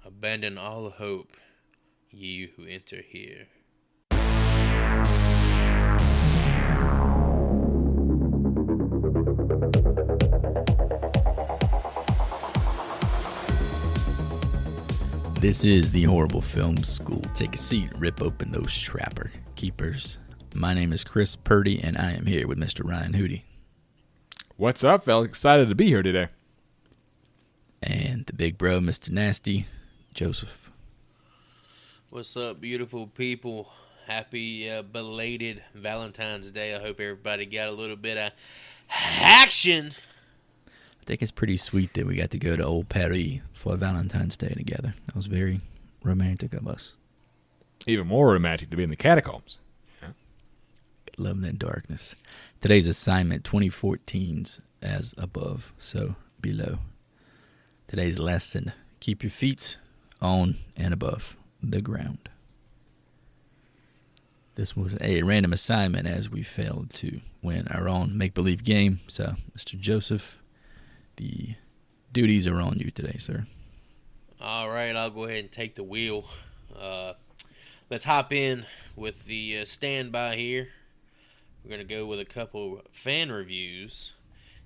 Abandon all hope, ye who enter here. This is the Horrible Film School. Take a seat, rip open those trapper keepers. My name is Chris Purdy, and I am here with Mr. Ryan Hootie. What's up, fella? Excited to be here today. And the big bro, Mr. Nasty, Joseph. What's up, beautiful people? Happy belated Valentine's Day. I hope everybody got a little bit of action. I think it's pretty sweet that we got to go to Old Paris for Valentine's Day together. That was very romantic of us. Even more romantic to be in the Catacombs. Yeah. Love that darkness. Today's assignment, 2014's as above, so below. Today's lesson, keep your feet on and above the ground. This was a random assignment as we failed to win our own make-believe game. So, Mr. Joseph, the duties are on you today, sir. All right, I'll go ahead and take the wheel. Let's hop in with the standby here. We're going to go with a couple fan reviews.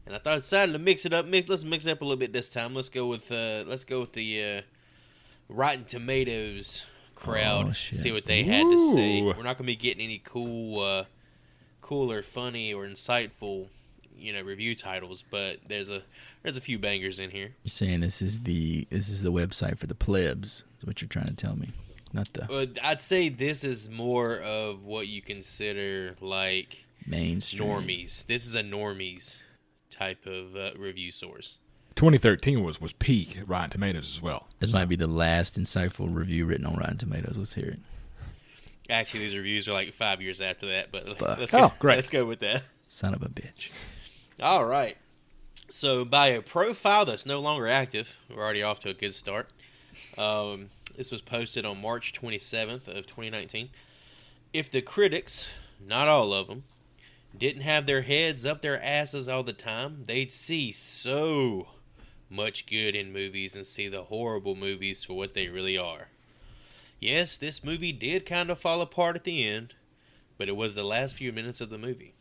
And I thought I decided to mix it up. Let's mix it up a little bit this time. Let's go with the Rotten Tomatoes crowd. Oh, shit. See what they had to say. Ooh. We're not going to be getting any cool or funny or insightful, review titles, but there's a few bangers in here. You're saying this is the website for the plebs, is what you're trying to tell me. Not the I'd say this is more of what you consider like mainstream. normies. This is a normies type of review source. 2013 was peak Rotten Tomatoes as well. This might be the last insightful review written on Rotten Tomatoes. Let's hear it. Actually, these reviews are like 5 years after that, but Great. Let's go with that. Son of a bitch. All right. So, by a profile that's no longer active, we're already off to a good start. This was posted on March 27th of 2019. If the critics, not all of them, didn't have their heads up their asses all the time, they'd see so much good in movies and see the horrible movies for what they really are. Yes, this movie did kind of fall apart at the end, but it was the last few minutes of the movie.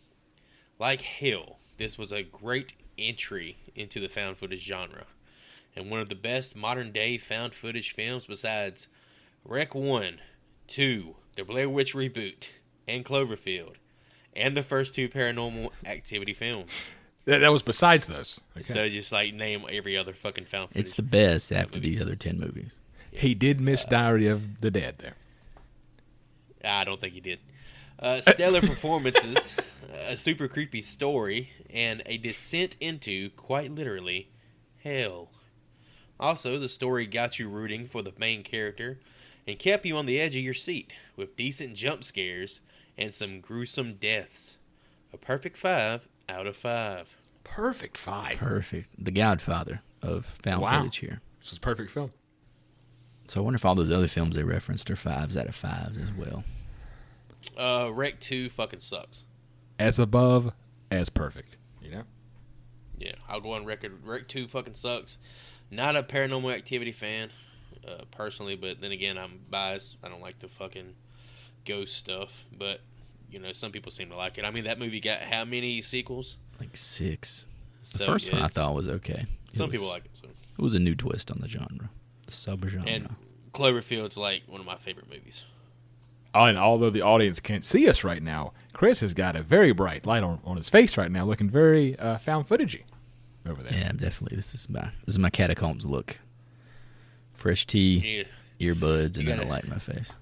Like hell, this was a great entry into the found footage genre, and one of the best modern day found footage films besides Rec 1, 2, The Blair Witch Reboot, and Cloverfield, and the first two Paranormal Activity films. That was besides those. Okay. So just like name every other fucking found footage. It's the best after these other 10 movies. He did miss Diary of the Dead there. I don't think he did. Stellar performances, a super creepy story, and a descent into, quite literally, hell. Also, the story got you rooting for the main character and kept you on the edge of your seat with decent jump scares and some gruesome deaths. A perfect 5 out of 5. Perfect 5. Perfect. The Godfather of found footage here. This is a perfect film. So I wonder if all those other films they referenced are 5s out of 5s as well. Rec 2 fucking sucks. As above, as perfect. You know? Yeah, I'll go on record. Rec 2 fucking sucks. Not a Paranormal Activity fan, personally, but then again, I'm biased. I don't like the fucking ghost stuff, but, some people seem to like it. I mean, that movie got how many sequels? Like 6. The So, first yeah, one I thought was okay. Some people like it. So. It was a new twist on the genre. The subgenre. And Cloverfield's like one of my favorite movies. Oh, and although the audience can't see us right now, Chris has got a very bright light on his face right now, looking very found footagey over there. Yeah, definitely. This is my Catacombs look. Fresh tea, earbuds, and then a light in my face.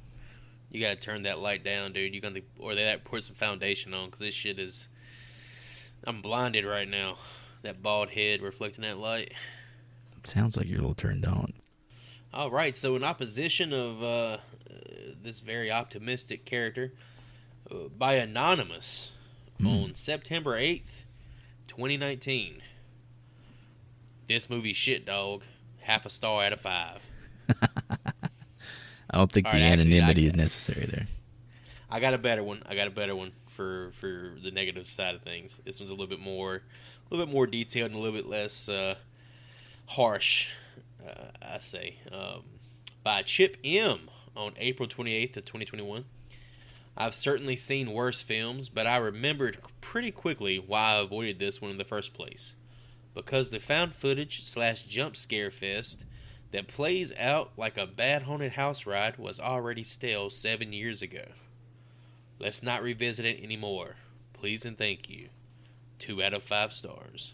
You gotta turn that light down, dude. Or they gotta put some foundation on, because this shit is. I'm blinded right now. That bald head reflecting that light. Sounds like you're a little turned on. All right, so in opposition of this very optimistic character, by Anonymous, on September 8th, 2019, this movie shit, dog. Half a star out of 5. I don't think the anonymity is necessary there. I got a better one. For the negative side of things. This one's a little bit more detailed and a little bit less harsh. I say by Chip M. on April 28th of 2021. I've certainly seen worse films, but I remembered pretty quickly why I avoided this one in the first place. Because the found footage / jump scare fest that plays out like a bad haunted house ride was already stale 7 years ago. Let's not revisit it anymore. Please and thank you. 2 out of 5 stars.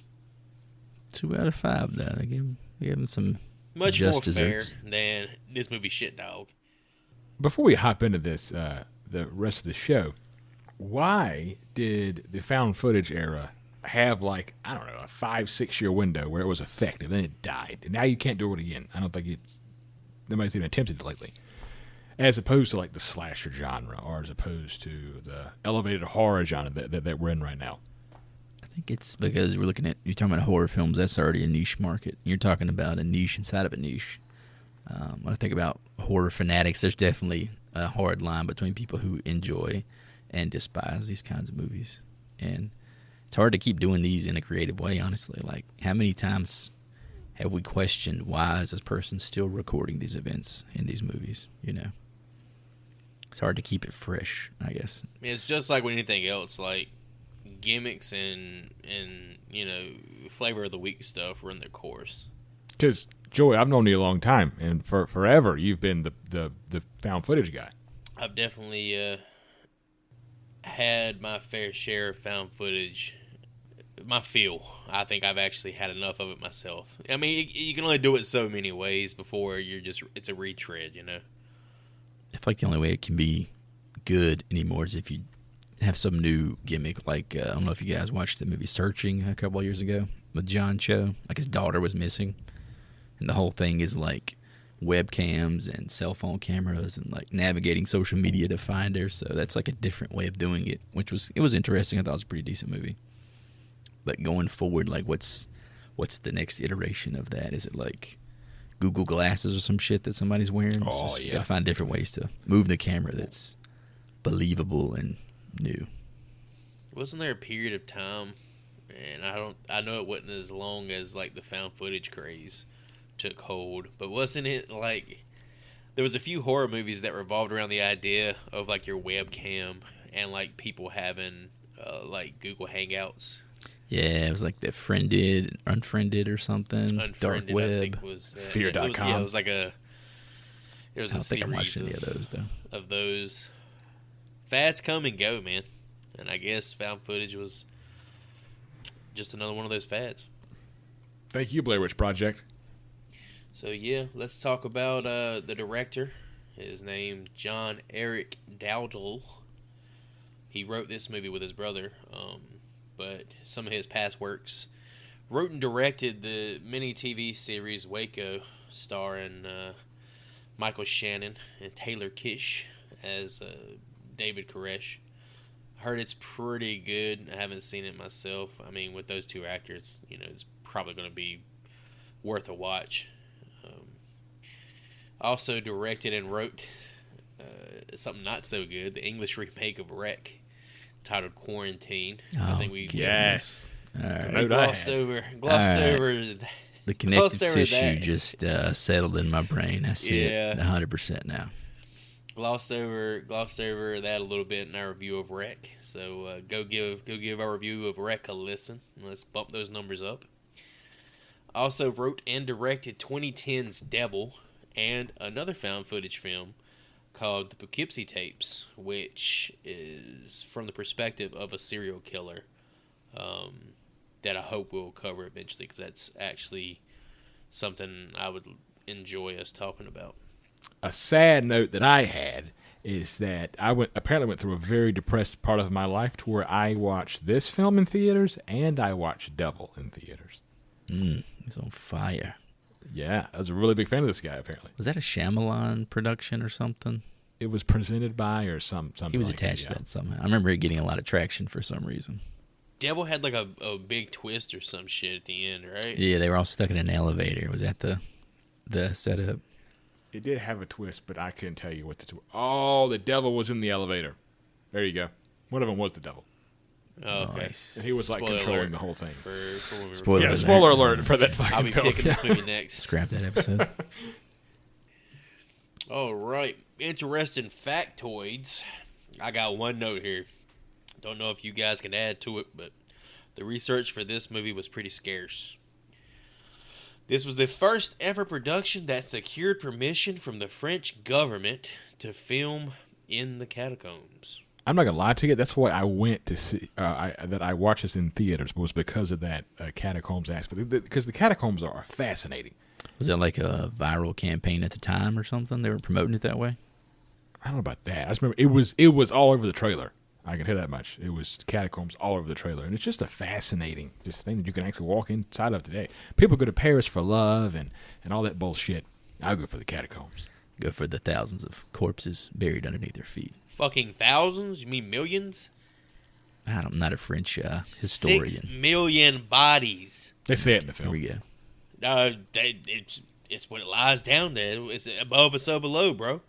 2 out of 5, though. They gave him some Much just more desserts. fair than this movie Shit Dog. Before we hop into this, the rest of the show, why did the found footage era have a 5-6 year window where it was effective, then it died, and now you can't do it again? I don't think nobody's even attempted it lately. As opposed to the slasher genre, or as opposed to the elevated horror genre that we're in right now. I think it's because you're talking about horror films, that's already a niche market. You're talking about a niche inside of a niche. When I think about horror fanatics, there's definitely a hard line between people who enjoy and despise these kinds of movies. And it's hard to keep doing these in a creative way, honestly. How many times have we questioned why is this person still recording these events in these movies, It's hard to keep it fresh, I guess. It's just like with anything else, gimmicks and flavor of the week stuff run their course. Because, Joey, I've known you a long time, and for forever you've been the found footage guy. I've definitely had my fair share of found footage. My feel. I think I've actually had enough of it myself. I mean, you can only do it so many ways before it's a retread, I feel like the only way it can be good anymore is if you have some new gimmick. I don't know if you guys watched the movie Searching a couple of years ago with John Cho. His daughter was missing, and the whole thing is webcams and cell phone cameras and navigating social media to find her. So that's a different way of doing it, which was interesting. I thought it was a pretty decent movie. But going forward, what's the next iteration of that? Is it Google Glasses or some shit that somebody's wearing? You gotta find different ways to move the camera that's believable and new. Wasn't there a period of time, and I know it wasn't as long as the found footage craze took hold, but wasn't it there was a few horror movies that revolved around the idea of your webcam and people having Google Hangouts. Yeah, it was the Unfriended or something. Unfriended, Dark Web. I think was Fear.com. It was a I don't think I watched any of those, though. Of those. Fads come and go, man. And I guess found footage was just another one of those fads. Thank you, Blair Witch Project. So, yeah, let's talk about the director. His name, John Eric Dowdle. He wrote this movie with his brother, but some of his past works. Wrote and directed the mini TV series Waco, starring Michael Shannon and Taylor Kitsch as David Koresh. Heard it's pretty good. I haven't seen it myself. I mean, with those two actors, it's probably going to be worth a watch. Also directed and wrote something not so good, the English remake of Wreck, titled Quarantine. I think we yes. we glossed over the connective tissue just settled in my brain. I see it 100% now. Glossed over that a little bit in our review of Wreck. So go give our review of Wreck a listen. Let's bump those numbers up. Also wrote and directed 2010's Devil and another found footage film called The Poughkeepsie Tapes, which is from the perspective of a serial killer that I hope we'll cover eventually, because that's actually something I would enjoy us talking about. A sad note that I had is that I apparently went through a very depressed part of my life to where I watched this film in theaters and I watched Devil in theaters. He's on fire. Yeah, I was a really big fan of this guy, apparently. Was that a Shyamalan production or something? It was presented by or something. He was attached to that somehow. I remember it getting a lot of traction for some reason. Devil had a big twist or some shit at the end, right? Yeah, they were all stuck in an elevator. Was that the setup? It did have a twist, but I couldn't tell you what the twist. Oh, the devil was in the elevator. There you go. One of them was the devil. Oh, okay. Nice. And he was Spoiler controlling alert the whole thing. Spoiler alert. Spoiler alert for that fucking I'll be film. picking this movie next. Scrap that episode. All right. Interesting factoids. I got one note here. Don't know if you guys can add to it, but the research for this movie was pretty scarce. This was the first ever production that secured permission from the French government to film in the catacombs. I'm not gonna lie to you. That's why I went to see. That I watched this in theaters was because of that catacombs aspect. Because the catacombs are fascinating. Was that like a viral campaign at the time or something? They were promoting it that way? I don't know about that. I just remember it was all over the trailer. I can tell that much. It was catacombs all over the trailer, and it's just a fascinating thing that you can actually walk inside of today. People go to Paris for love and all that bullshit. I'll go for the catacombs. Go for the thousands of corpses buried underneath their feet. Fucking thousands? You mean millions? I'm not a French historian. 6 million bodies. They say it in the Here film. we go. It's what it lies down there. It's above or so below, bro.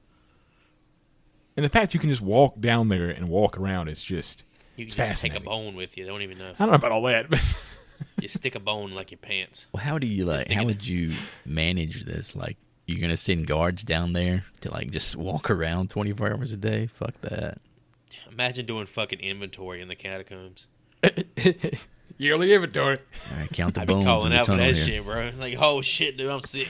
And the fact you can just walk down there and walk around is just You it's can just take a fascinating. bone with you. Don't even know. I don't know about all that, but You stick a bone like your pants. Well, how do you how would you manage this? Like, you're going to send guards down there to, like, just walk around 24 hours a day? Fuck that. Imagine doing fucking inventory in the catacombs. yearly inventory. All right, count the I've been bones in calling the out for tunnel that here. shit, bro. It's like, oh shit, dude, I'm sick.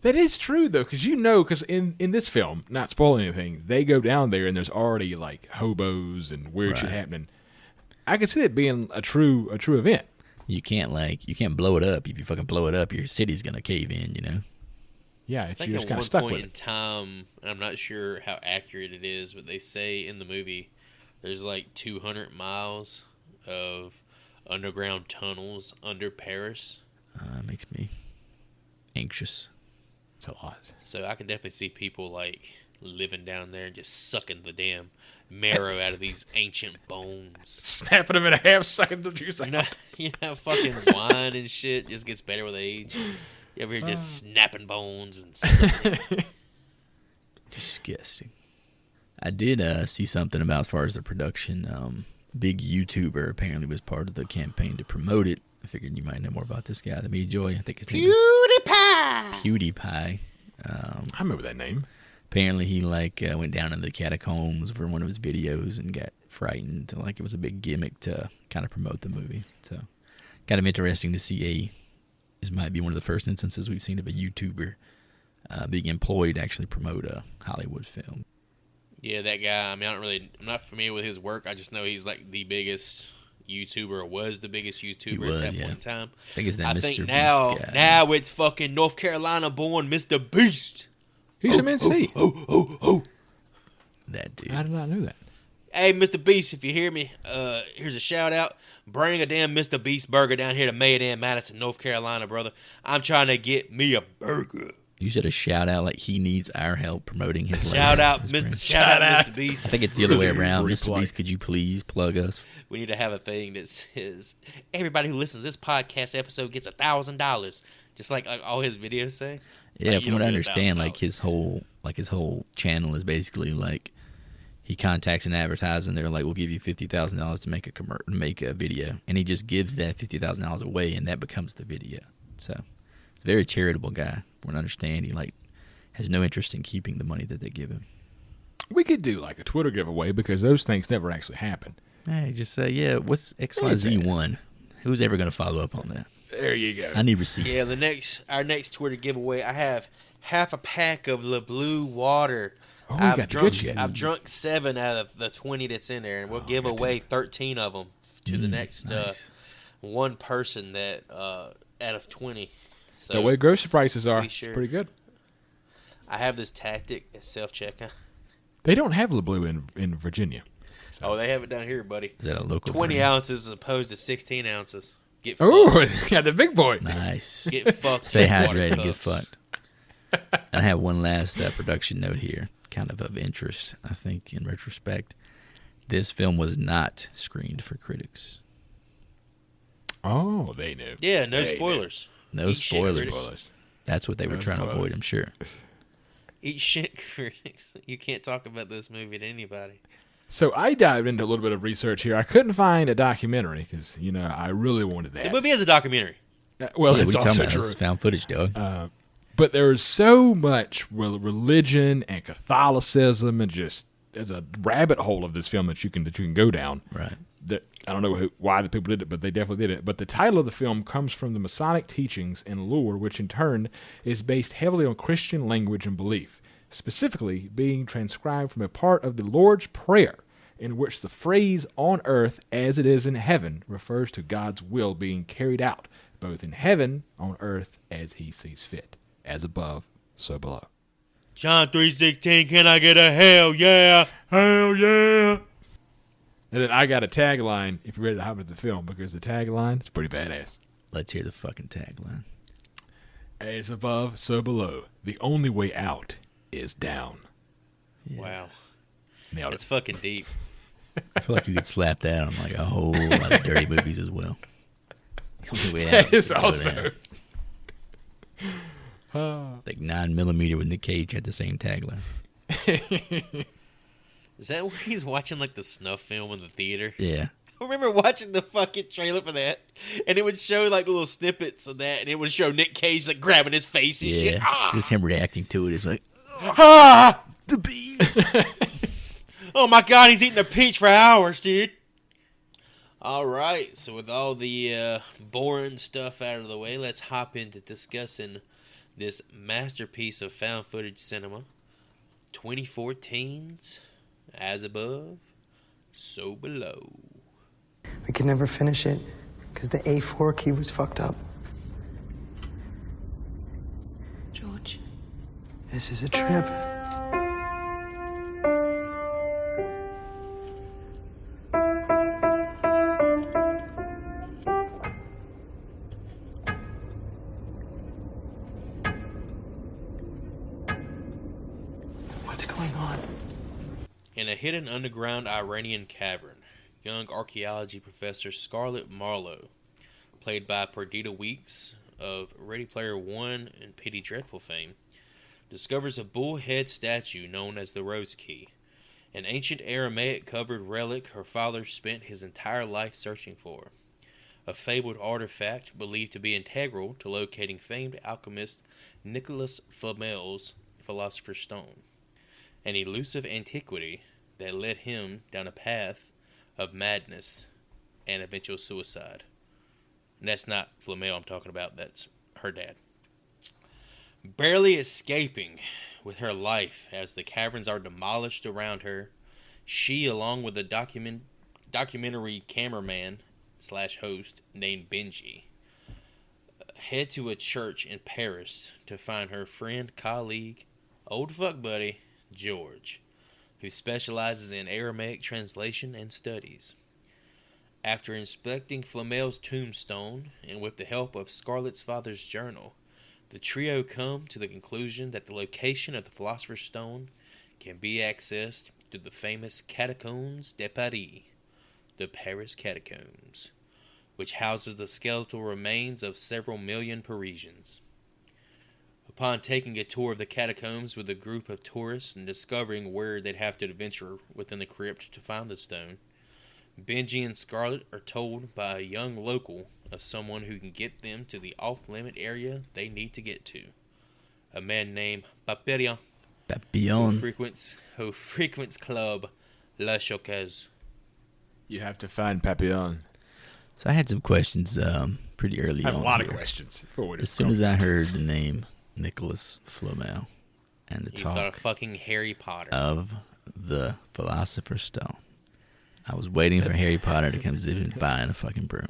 That is true though, because in this film, not spoiling anything, they go down there and there's already like hobos and weird shit Right. happening. I could see it being a true event. You can't blow it up. If you fucking blow it up, your city's going to cave in, you know? Yeah, I if think you're just at kind one of stuck point with in it. time, and I'm not sure how accurate it is, but they say in the movie there's like 200 miles of underground tunnels under Paris. Makes me anxious. It's a lot. So I can definitely see people like living down there and just sucking the damn marrow out of these ancient bones. Snapping them in half, sucking the juice out. You know, fucking wine and shit just gets better with age. You over here just snapping bones and sucking it. Disgusting. I did see something about as far as the production. Big YouTuber apparently was part of the campaign to promote it. I figured you might know more about this guy than me, Joy. I think his name is PewDiePie. I remember that name. Apparently he went down in the catacombs for one of his videos and got frightened. Like it was a big gimmick to kind of promote the movie. So kind of interesting to see this might be one of the first instances we've seen of a YouTuber being employed to actually promote a Hollywood film. Yeah, that guy. I mean, I'm not familiar with his work. I just know he's like the biggest YouTuber, or was the biggest YouTuber at that point in time. I think it's that Mr. think Beast guy. now it's fucking North Carolina born Mr. Beast. He's from NC. That dude. I did not know that. Hey, Mr. Beast, if you hear me, here's a shout out. Bring a damn Mr. Beast burger down here to Maydan, Madison, North Carolina, brother. I'm trying to get me a burger. You said a shout out like he needs our help promoting his Shout out, his Mr. brand. Shout out, Mr. Beast. I think it's the other way around. Free Mr. plug. Beast, could you please plug us? We need to have a thing that says everybody who listens to this podcast episode gets $1,000, just like all his videos say. Yeah, Like, you from what I don't get understand, $1,000. his whole channel is basically like he contacts an advertiser and they're like, "We'll give you $50,000 to make a video," and he just gives that $50,000 away, and that becomes the video. So, it's a very charitable guy. From what I understand, he has no interest in keeping the money that they give him. We could do like a Twitter giveaway because those things never actually happen. Hey, just say, yeah, what's XYZ1? Who's ever going to follow up on that? There you go. I need receipts. Yeah, our next Twitter giveaway, I have half a pack of Le Blue water. Oh, we got the good shit. I've drunk 7 out of the 20 that's in there, and we'll give away 13 of them to the next nice. one person that out of 20. So The way grocery prices are, be it's sure. pretty good. I have this tactic, it's self-checking. They don't have LeBlue in Virginia. Oh, they have it down here, buddy. Is that a local 20 brand? ounces as opposed to 16 ounces. Get Oh, fucked. got the big boy. Nice. Get fucked. Stay with water hydrated, get cups. fucked. And I have one last production note here, kind of interest, I think, in retrospect. This film was not screened for critics. Oh, they knew. Yeah, no They spoilers. No Eat shit, spoilers. critics. That's what they were No trying to spoilers. avoid, I'm sure. Eat shit, critics. You can't talk about this movie to anybody. So I dived into a little bit of research here. I couldn't find a documentary because, I really wanted The that. movie is a documentary. Well, Yeah, it's what are you also talking about? true. This is found footage, dog. But there is so much religion and Catholicism, and just there's a rabbit hole of this film that you can go down. Right. That I don't know why the people did it, but they definitely did it. But the title of the film comes from the Masonic teachings and lore, which in turn is based heavily on Christian language and belief, specifically being transcribed from a part of the Lord's Prayer, in which the phrase "on earth as it is in heaven" refers to God's will being carried out, both in heaven, on earth, as he sees fit. As above, so below. John 3:16, can I get a hell yeah? Hell yeah! And then I got a tagline, if you're ready to hop into the film, because the tagline is pretty badass. Let's hear the fucking tagline. As above, so below. The only way out is down. Yes. Wow. Nailed It's it. fucking deep. I feel like you could slap that on like a whole lot of dirty movies as well. The only way out That is is to go also... down. Like 9mm with Nick Cage had the same tagline. Is that where he's watching like the snuff film in the theater? Yeah. I remember watching the fucking trailer for that, and it would show like little snippets of that, and it would show Nick Cage like grabbing his face and shit. Yeah. Ah! Just him reacting to it is like, Ah! The bees! Oh my god, he's eating a peach for hours, dude. Alright, so with all the boring stuff out of the way, let's hop into discussing this masterpiece of found footage cinema. 2014's As Above, So Below. We could never finish it because the A4 key was fucked up. George. This is a trip. What's going on? In a hidden underground Iranian cavern, young archaeology professor Scarlett Marlowe, played by Perdita Weeks of Ready Player One and Penny Dreadful fame, discovers a bullhead statue known as the Rose Key, an ancient Aramaic-covered relic her father spent his entire life searching for, a fabled artifact believed to be integral to locating famed alchemist Nicholas Flamel's Philosopher's Stone, an elusive antiquity that led him down a path of madness and eventual suicide. And that's not Flamel I'm talking about, that's her dad. Barely escaping with her life as the caverns are demolished around her, she, along with a documentary cameraman / host named Benji, head to a church in Paris to find her friend, colleague, old fuck buddy, George, who specializes in Aramaic translation and studies. After inspecting Flamel's tombstone, and with the help of Scarlett's father's journal, the trio come to the conclusion that the location of the Philosopher's Stone can be accessed through the famous Catacombs de Paris, the Paris Catacombs, which houses the skeletal remains of several million Parisians. Upon taking a tour of the catacombs with a group of tourists and discovering where they'd have to venture within the crypt to find the stone, Benji and Scarlett are told by a young local of someone who can get them to the off-limit area they need to get to. A man named Papillon, who frequents Club La Choquez. You have to find Papillon. So I had some questions pretty early I on. have a lot of here. questions. As soon as I heard the name Nicholas Flamel and the You thought of talk fucking Harry Potter. of the Philosopher's Stone, I was waiting for Harry Potter to come zipping by in a fucking broom.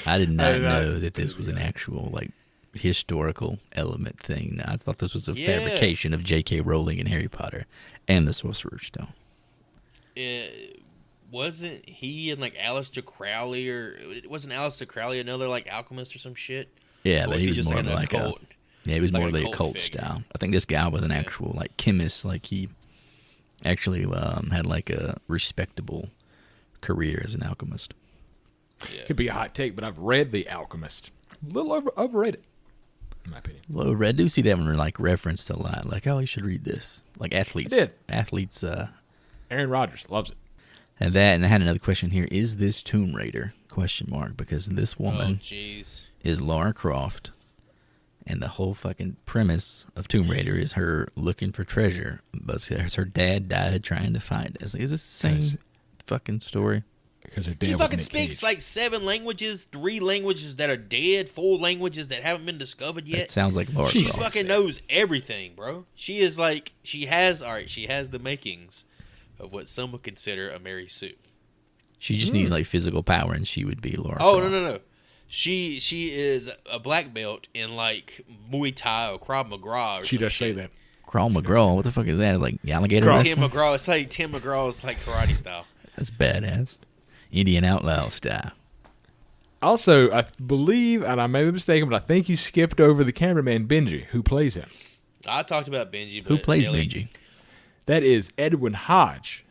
I did not know that this was an actual, like, historical element thing. I thought this was a fabrication of J.K. Rowling and Harry Potter and the Sorcerer's Stone. Wasn't he and, like, Aleister Crowley, or wasn't Aleister Crowley another, like, alchemist or some shit? Yeah, Or but he was just more an like a... occult? Yeah, he was Like more a like a cult cult figure. style. I think this guy was an actual, like, chemist. Like, he actually had, like, a respectable career as an alchemist. Yeah. Could be a hot take, but I've read The Alchemist. A little overrated, in my opinion. Well, I do see that one, like, referenced a lot. Like, oh, you should read this. Like, athletes. I did. Athletes, Aaron Rodgers loves it. and that, and I had another question here. Is this Tomb Raider? Question mark. Because this Oh, woman jeez. is Lara Croft, And the whole fucking premise of Tomb Raider is her looking for treasure, but her dad died trying to find it. Is this the same fucking story? Because her She dad fucking was speaks like 7 languages, 3 languages that are dead, 4 languages that haven't been discovered yet. It sounds like Laura She Croft. fucking knows everything, bro. She is like, she has the makings of what some would consider a Mary Sue. She just needs like physical power, and she would be Laura Oh, Croft. no. She is a black belt in like Muay Thai or Krav Maga or She some does say shit. that. Crawl McGraw, what the fuck is that? Like alligator Tim wrestling? McGraw. It's like Tim McGraw's like karate style. That's badass. Indian outlaw style. Also, I believe, and I may be mistaken, but I think you skipped over the cameraman Benji, who plays him. I talked about Benji, but Who plays Ellie- Benji? That is Edwin Hodge,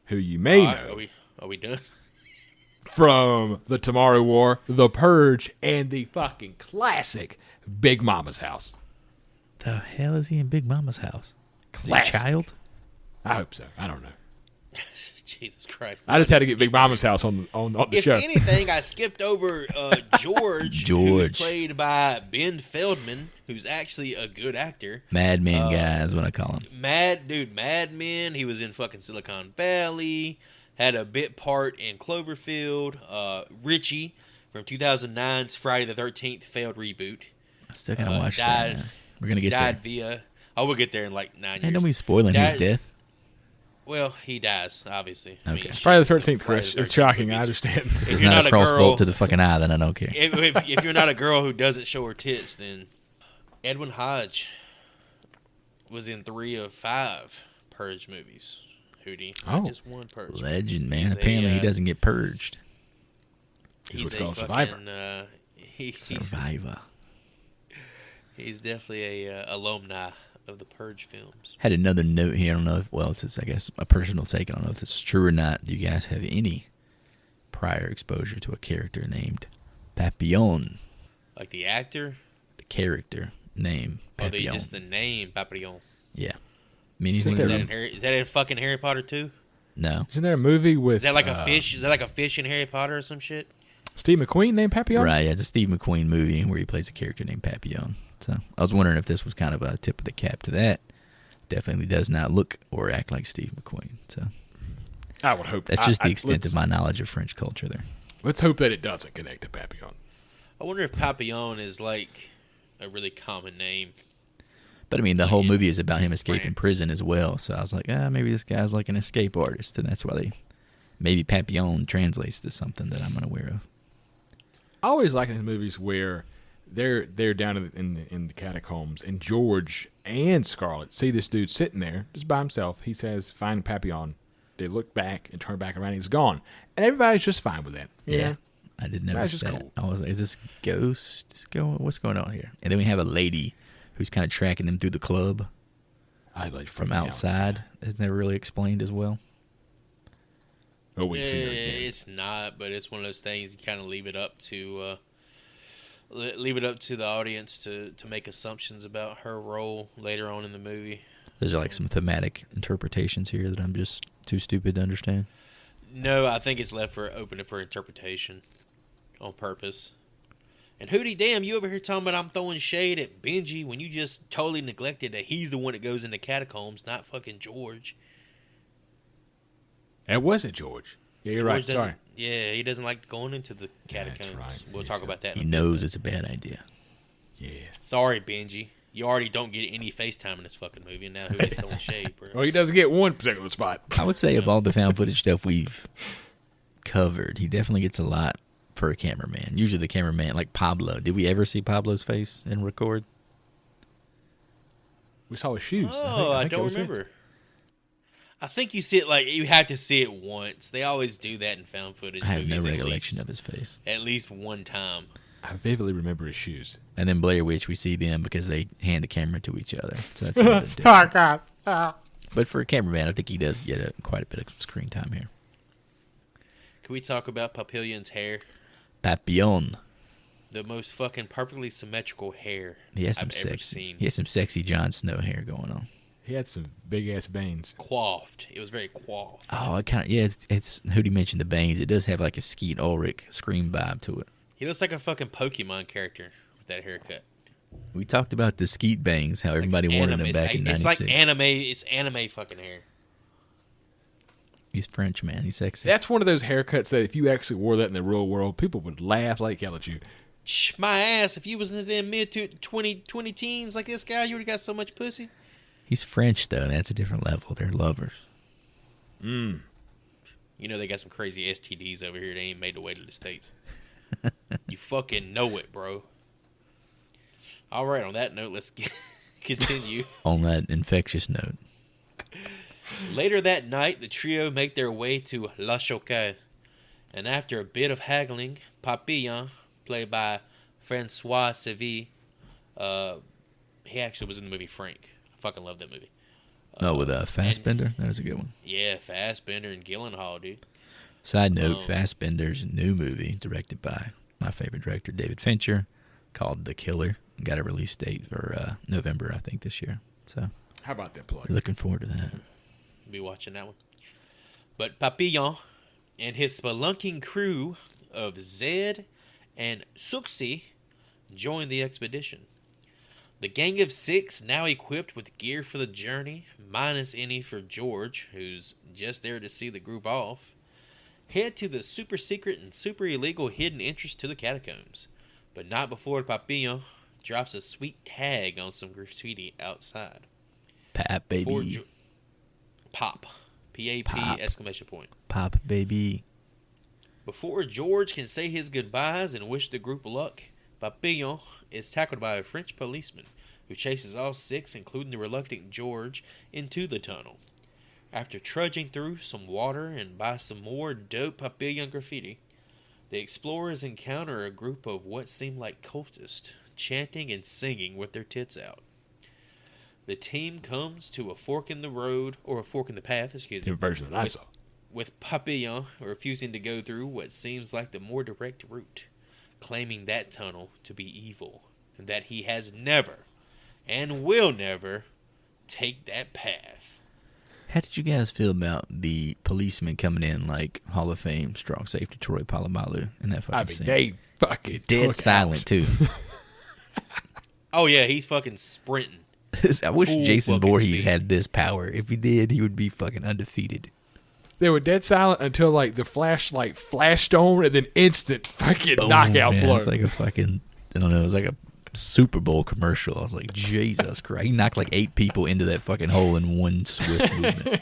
who you may All right, know are we done? from The Tomorrow War, The Purge, and the fucking classic Big Mama's House. The hell is he in Big Mama's house? Is he a Classic. child? I hope so. I don't know. Jesus Christ! I just had to get Big Mama's House on the If show. anything, I skipped over George, George. who's played by Ben Feldman, who's actually a good actor. Madman guy is what I call him. Mad Men. He was in fucking Silicon Valley. Had a bit part in Cloverfield. Richie from 2009's Friday the 13th failed reboot. I still gotta watch died- that. Man. We're gonna get Died there. via. Oh, we'll get there in like 9 Hey, years. don't be spoiling his Died- death. Well, he dies, obviously. I mean, Okay. shit, Friday the so 13th, Friday Chris. the It's 13th shocking. I movies. understand. If It's you're not a a crossbow girl, to the fucking eye, then I don't care. if you're not a girl who doesn't show her tits, then Edwin Hodge was in 3 of 5 Purge movies. Hootie, not Oh. just one Purge. Legend, man. He's Apparently he a, doesn't get purged. He's He's what's a called fucking. Survivor. Survivor. He's definitely a alumni of the Purge films. Had another note here. I don't know if, well, it's I guess a personal take. I don't know if this is true or not. Do you guys have any prior exposure to a character named Papillon? Like the actor, The character name or Papillon. just the name Papillon. Yeah. Anything there- Is that in fucking Harry Potter too? No. Isn't there a movie with Is that like a fish? Is that like a fish in Harry Potter or some shit? Steve McQueen named Papillon? Right, yeah, it's a Steve McQueen movie where he plays a character named Papillon. So I was wondering if this was kind of a tip of the cap to that. Definitely does not look or act like Steve McQueen. So I would hope. that's just the extent let's- of my knowledge of French culture there. Let's hope that it doesn't connect to Papillon. I wonder if Papillon is like a really common name. But I mean, the whole in movie is about him escaping France. prison as well. So I was like, maybe this guy's like an escape artist, and that's why maybe Papillon translates to something that I'm unaware of. I always like these movies where they're down in the catacombs, and George and Scarlett see this dude sitting there just by himself. He says, "Find Papillon." They look back and turn back around. He's gone, and everybody's just fine with that. you Yeah. know? I did That's notice just that. cool. I was like, is this ghost what's going on here? And then we have a lady who's kind of tracking them through the club I like from freaked me out. outside. It's never really explained as well. Oh, we see her again. It's not, but it's one of those things you kind of leave it up to the audience to make assumptions about her role later on in the movie. There's like some thematic interpretations here that I'm just too stupid to understand. No, I think it's left open for interpretation on purpose. And Hootie, damn, you over here talking about I'm throwing shade at Benji when you just totally neglected that he's the one that goes into catacombs, not fucking George. It wasn't George. Yeah, you're right. George doesn't- Sorry. Yeah, he doesn't like going into the catacombs. right. We'll He talk said- about that. He in a bit. knows it's a bad idea. Yeah. Sorry, Benji. You already don't get any FaceTime in this fucking movie, and now Hootie's throwing shade, bro. Well, he doesn't get one particular spot. I would say of all the found footage stuff we've covered, he definitely gets a lot for a cameraman. Usually the cameraman, like Pablo. Did we ever see Pablo's face in record? We saw his shoes. Oh, I think that don't was it. remember. I think you see it like you have to see it once. They always do that in found footage. I have no movies recollection of his face. At least one time. I vividly remember his shoes. And then Blair Witch, we see them because they hand the camera to each other. So that's a little bit different. But for a cameraman, I think he does get quite a bit of screen time here. Can we talk about Papillon's hair? Papillon. The most fucking perfectly symmetrical hair He has some I've ever sexy. seen. He has some sexy Jon Snow hair going on. He had some big ass bangs. Coiffed. It was very coiffed. Oh, I kind of it's Hootie mentioned the bangs. It does have like a Skeet Ulrich scream vibe to it. He looks like a fucking Pokemon character with that haircut. We talked about the skeet bangs, how everybody wanted them back in 96. It's like anime. It's anime fucking hair. He's French, man. He's sexy. That's one of those haircuts that if you actually wore that in the real world, people would laugh like hell at you. My ass, if you was in the mid to 20 teens like this guy, you would have got so much pussy. He's French, though. That's a different level. They're lovers. You know they got some crazy STDs over here. They ain't made the way to the States. You fucking know it, bro. All right, on that note, let's continue. On that infectious note. Later that night, the trio make their way to La Choquette, and after a bit of haggling, Papillon, played by Francois Seville, he actually was in the movie Frank. I fucking love that movie. With Fassbender? That was a good one. Yeah, Fassbender and Gyllenhaal, dude. Side note, Fassbender's new movie, directed by my favorite director, David Fincher, called The Killer. Got a release date for November, I think, this year. So, how about that plug? Looking forward to that. Be watching that one. But Papillon and his spelunking crew of Zed and Suxi join the expedition. The gang of 6, now equipped with gear for the journey, minus any for George, who's just there to see the group off, head to the super secret and super illegal hidden entrance to the catacombs. But not before Papillon drops a sweet tag on some graffiti outside. Pap, baby. Pop. P-A-P exclamation point. Pop, baby. Before George can say his goodbyes and wish the group luck, Papillon is tackled by a French policeman who chases all 6, including the reluctant George, into the tunnel. After trudging through some water and by some more dope Papillon graffiti, the explorers encounter a group of what seem like cultists, chanting and singing with their tits out. The team comes to a fork in the road, or a fork in the path, excuse me. Version that I saw. With Papillon refusing to go through what seems like the more direct route, claiming that tunnel to be evil, and that he has never, and will never, take that path. How did you guys feel about the policeman coming in like Hall of Fame strong safety Troy Polamalu in that fucking scene? They fucking dead silent, too. Oh, yeah, he's fucking sprinting. I wish Full Jason fucking Voorhees speed. had this power. If he did, he would be fucking undefeated. They were dead silent until like the flashlight flashed on, and then instant fucking knockout man, blow. It's like a fucking, I don't know, it was like a Super Bowl commercial. I was like, Jesus Christ. He knocked like 8 people into that fucking hole in one swift movement.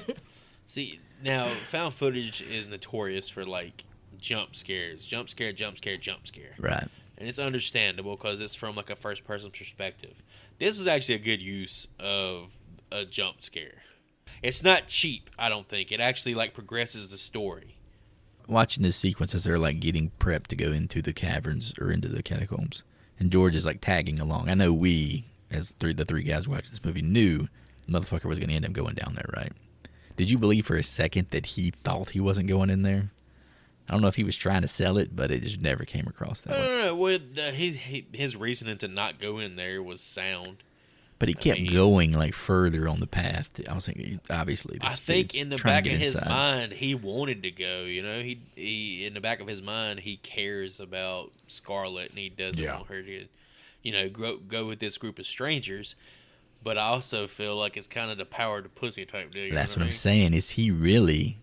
See, now, found footage is notorious for, like, jump scares. Jump scare, jump scare, jump scare. Right. And it's understandable because it's from, like, a first-person perspective. This was actually a good use of a jump scare. It's not cheap, I don't think. It actually, like, progresses the story. Watching this sequence as they're like getting prepped to go into the caverns or into the catacombs, and George is like tagging along. I know we, as the three guys watching this movie, knew the motherfucker was going to end up going down there, right? Did you believe for a second that he thought he wasn't going in there? I don't know if he was trying to sell it, but it just never came across that way. No. Well, his reasoning to not go in there was sound. But he kept going like further on the path. I was thinking, obviously, this I think dude's in the trying back to of get his inside. mind, he wanted to go. You know, he in the back of his mind, he cares about Scarlett, and he doesn't want her to, you know, go with this group of strangers. But I also feel like it's kind of the power to pussy type deal. That's what I'm saying. Is he really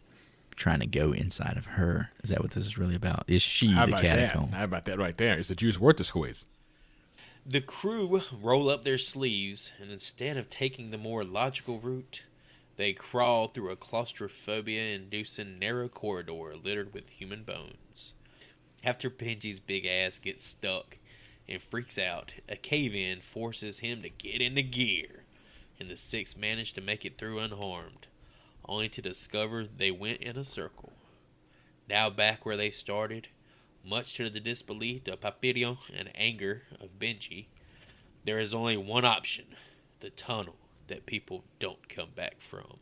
trying to go inside of her? Is that what this is really about? Is she How the about catacomb? that? How about that right there? Is the juice worth the squeeze? The crew roll up their sleeves, and instead of taking the more logical route, they crawl through a claustrophobia-inducing narrow corridor littered with human bones. After Benji's big ass gets stuck and freaks out, a cave-in forces him to get into gear, and the 6 manage to make it through unharmed, only to discover they went in a circle. Now back where they started, much to the disbelief of Papillon and anger of Benji, there is only one option: the tunnel that people don't come back from.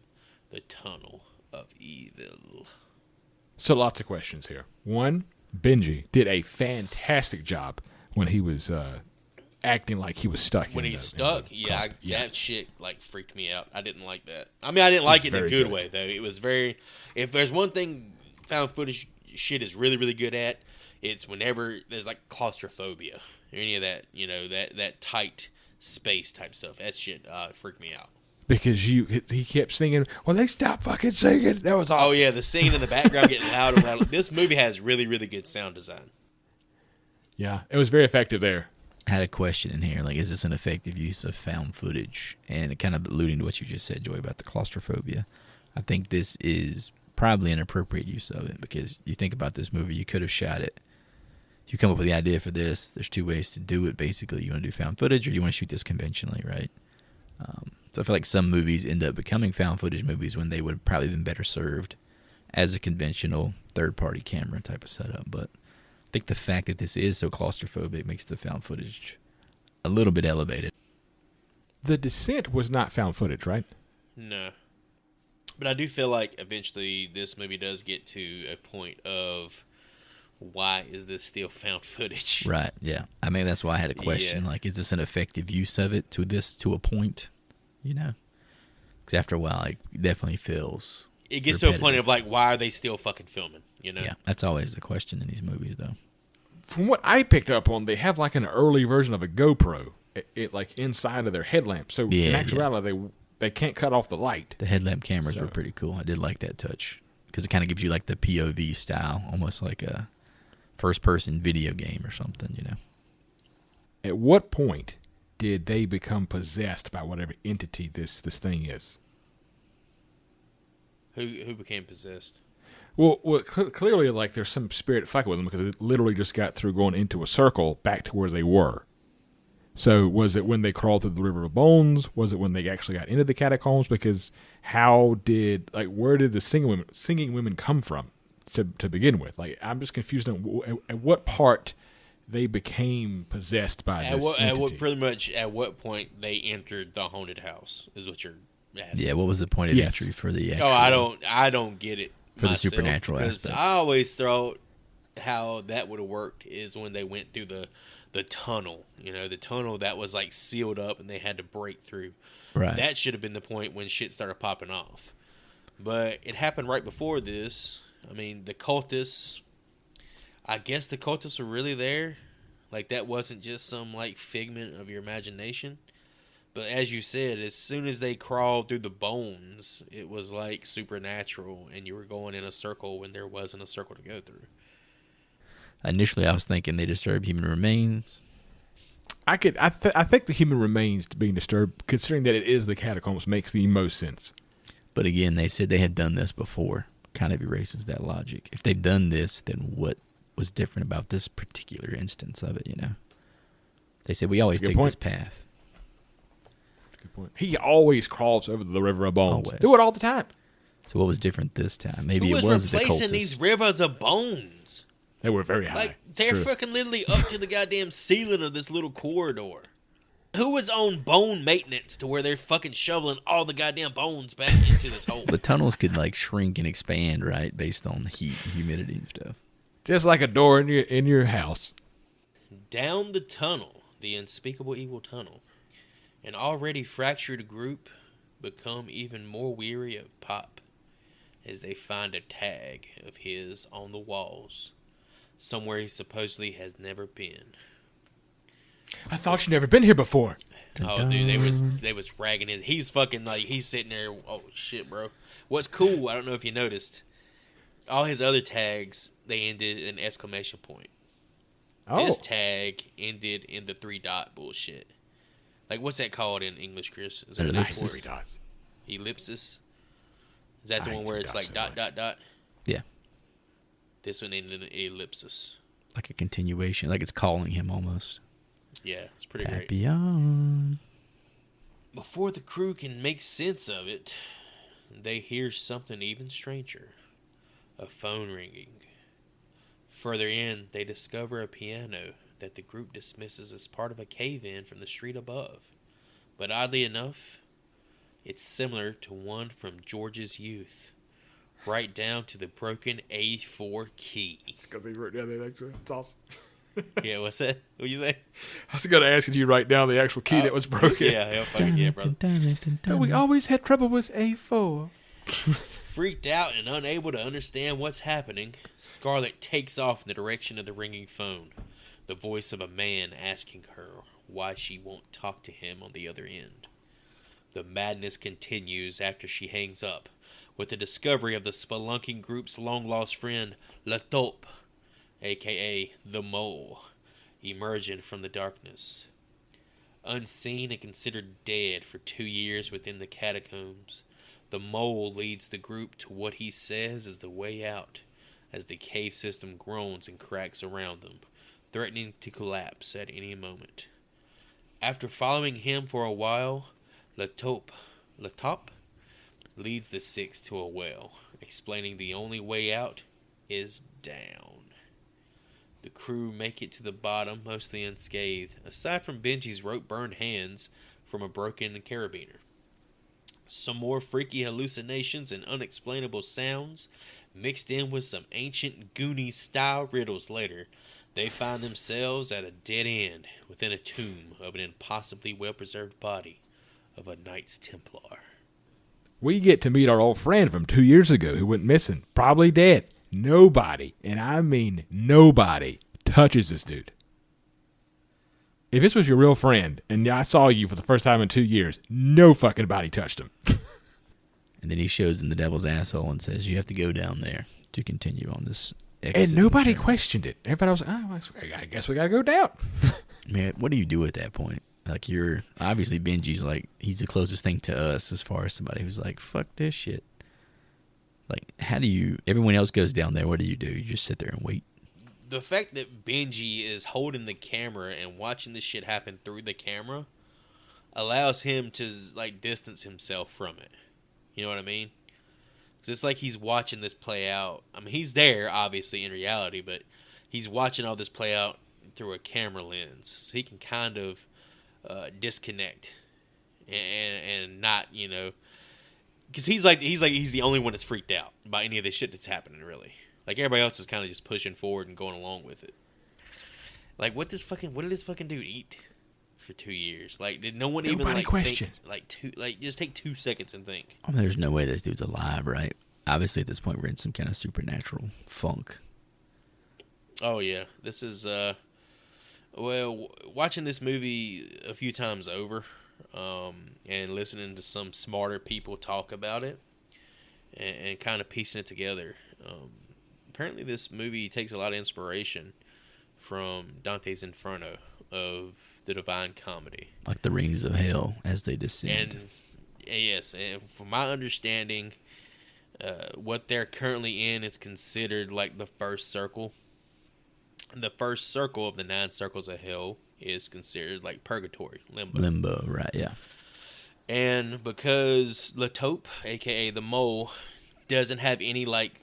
The tunnel of evil. So lots of questions here. One, Benji did a fantastic job when he was acting like he was stuck. When he's stuck, that shit like freaked me out. I didn't like that. I mean, I didn't like it in a good way, though. It was very... If there's one thing found footage shit is really, really good at, it's whenever there's like claustrophobia. or any of that, that tight space type stuff. That shit freaked me out. Because he kept singing, well, they stopped fucking singing. That was awesome. Oh, yeah, the singing in the background getting louder and louder. This movie has really, really good sound design. Yeah, it was very effective there. I had a question in here. Like, is this an effective use of found footage? And kind of alluding to what you just said, Joy, about the claustrophobia. I think this is probably an appropriate use of it, because you think about this movie, you could have shot it. You come up with the idea for this, there's two ways to do it, basically. You want to do found footage, or you want to shoot this conventionally, right? So I feel like some movies end up becoming found footage movies when they would have probably been better served as a conventional third-party camera type of setup. But I think the fact that this is so claustrophobic makes the found footage a little bit elevated. The Descent was not found footage, right? No. But I do feel like eventually this movie does get to a point of, why is this still found footage? Right, yeah. I mean, that's why I had a question. Yeah. Like, is this an effective use of it to a point? Because after a while, it definitely feels It gets to a point repetitive. of, like, why are they still fucking filming? Yeah, that's always the question in these movies, though. From what I picked up on, they have like an early version of a GoPro, it like inside of their headlamp. So in actuality, they can't cut off the light. The headlamp cameras were pretty cool. I did like that touch, because it kind of gives you like the POV style, almost like a first-person video game or something, At what point did they become possessed by whatever entity this thing is? Who became possessed? Well, clearly, like, there's some spirit fucking with them, because it literally just got through going into a circle back to where they were. So was it when they crawled through the River of Bones? Was it when they actually got into the catacombs? Because where did the singing women come from to begin with? Like, I'm just confused on at what part they became possessed by this entity. At what point they entered the haunted house is what you're asking. Yeah, what was the point of entry for the actual... Oh, I don't get it for myself, the supernatural because aspects. I always thought how that would have worked is when they went through the tunnel. The tunnel that was like sealed up and they had to break through. Right. That should have been the point when shit started popping off. But it happened right before this. I mean, the cultists... I guess the cultists were really there. Like, that wasn't just some, like, figment of your imagination. But as you said, as soon as they crawled through the bones, it was, like, supernatural, and you were going in a circle when there wasn't a circle to go through. Initially, I was thinking they disturbed human remains. I think the human remains being disturbed, considering that it is the catacombs, makes the most sense. But again, they said they had done this before. Kind of erases that logic. If they've done this, then what was different about this particular instance of it, They said, we always take this path. Good point. He always crawls over the River of Bones. Always. Do it all the time. So what was different this time? Maybe Who it was the replacing cultists. these rivers of bones? They were very high. Like, It's they're true. fucking literally up to the goddamn ceiling of this little corridor. Who was on bone maintenance to where they're fucking shoveling all the goddamn bones back into this hole? The tunnels could like shrink and expand, right, based on heat and humidity and stuff. Just like a door in your house. Down the tunnel, the unspeakable evil tunnel, an already fractured group become even more weary of Pop as they find a tag of his on the walls, somewhere he supposedly has never been. I thought you'd never been here before. Oh, dude, they was ragging his. He's fucking like he's sitting there. Oh shit, bro. What's cool? I don't know if you noticed. All his other tags they ended in an exclamation point. Oh, This tag ended in the 3 dot bullshit. Like, what's that called in English, Chris? Is there an Ellipsis. ellipsis? 3 dots. Ellipsis? Is that the I one hate where them it's dots like so dot, much. dot, dot? Yeah, This one ended in an ellipsis. like a continuation, like it's calling him almost. Yeah, it's pretty great. Papillon. Before the crew can make sense of it, they hear something even stranger. A phone ringing. Further in, they discover a piano that the group dismisses as part of a cave-in from the street above. But oddly enough, it's similar to one from George's youth, right down to the broken A4 key. It's because they wrote down the actual. It's awesome. Yeah, what's that? What'd you say? I was going to ask you to write down the actual key that was broken. Yeah, fucking yeah, brother. But we always had trouble with A4. Freaked out and unable to understand what's happening, Scarlett takes off in the direction of the ringing phone. the voice of a man asking her why she won't talk to him on the other end. The madness continues after she hangs up, with the discovery of the spelunking group's long-lost friend, Le Taupe, a.k.a. the Mole, emerging from the darkness. Unseen and considered dead for 2 years within the catacombs, the Mole leads the group to what he says is the way out, as the cave system groans and cracks around them, threatening to collapse at any moment. After following him for a while, Le Taupe leads the six to a well, explaining the only way out is down. The crew make it to the bottom mostly unscathed, aside from Benji's rope-burned hands from a broken carabiner. Some more freaky hallucinations and unexplainable sounds, mixed in with some ancient Goonies-style riddles later, they find themselves at a dead end within a tomb of an impossibly well-preserved body of a Knights Templar. We get to meet our old friend from 2 years ago who went missing, probably dead. Nobody, and I mean nobody, touches this dude. If this was your real friend and I saw you for the first time in 2 years, no fucking body touched him. And then he shows him the devil's asshole and says, you have to go down there to continue on this exit. And nobody questioned it. Everybody was like, oh, I guess we got to go down. Man, what do you do at that point? Like, you're obviously Benji's like, he's the closest thing to us as far as somebody who's like, fuck this shit. Like, how do you, everyone else goes down there, what do? You just sit there and wait? The fact that Benji is holding the camera and watching this shit happen through the camera allows him to, like, distance himself from it. You know what I mean? Because it's like he's watching this play out. I mean, he's there, obviously, in reality, but he's watching all this play out through a camera lens. So he can kind of disconnect and not, you know... Because he's the only one that's freaked out by any of this shit that's happening, really. Like, everybody else is kind of just pushing forward and going along with it. Like, what did this fucking dude eat for 2 years? Like, did no one even, like, question. Just take 2 seconds and think. I mean, there's no way this dude's alive, right? Obviously, at this point, we're in some kind of supernatural funk. Oh, yeah. This is, well, watching this movie a few times over, and listening to some smarter people talk about it, and kind of piecing it together. Apparently this movie takes a lot of inspiration from Dante's Inferno of the Divine Comedy. Like the rings of hell as they descend. And yes, and from my understanding, what they're currently in is considered like the first circle. The first circle of the 9 circles of hell is considered like purgatory, limbo. Limbo, right, yeah. And because Le Taupe, a.k.a. the Mole, doesn't have any, like,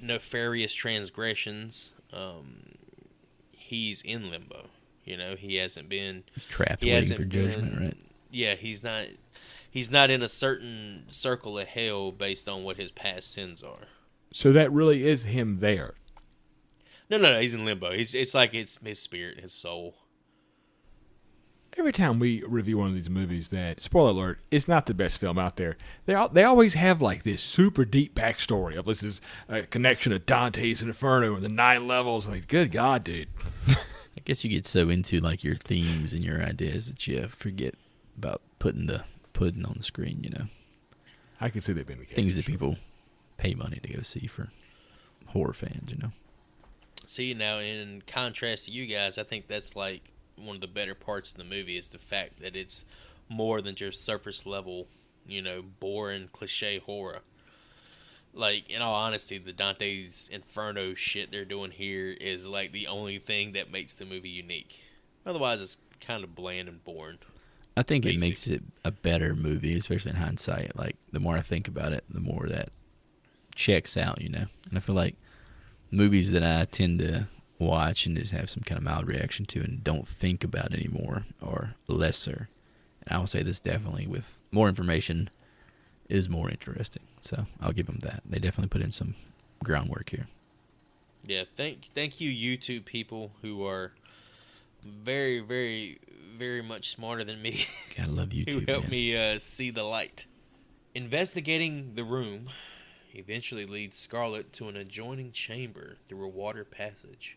nefarious transgressions, he's in limbo. You know, he hasn't been... He's trapped waiting for judgment, right? Yeah, he's not in a certain circle of hell based on what his past sins are. So that really is him there. No, he's in limbo. It's like it's his spirit, his soul. Every time we review one of these movies that, spoiler alert, it's not the best film out there, they always have like this super deep backstory of this is a connection of Dante's Inferno and the 9 levels. I mean, good God, dude. I guess you get so into like your themes and your ideas that you forget about putting the pudding on the screen, you know. I can see that being the case. Things that people pay money to go see for horror fans, you know. See, now in contrast to you guys, I think that's like one of the better parts of the movie is the fact that it's more than just surface level, you know, boring cliche horror. Like, in all honesty, the Dante's Inferno shit they're doing here is like the only thing that makes the movie unique. Otherwise, it's kind of bland and boring. I think it makes it a better movie, especially in hindsight. Like, the more I think about it, the more that checks out, you know. And I feel like movies that I tend to watch and just have some kind of mild reaction to and don't think about anymore are lesser. And I will say this definitely, with more information, is more interesting. So I'll give them that. They definitely put in some groundwork here. Yeah, thank you YouTube people who are very, very, very much smarter than me. Gotta love YouTube, who helped man. me see the light. Investigating the room eventually leads Scarlet to an adjoining chamber through a water passage.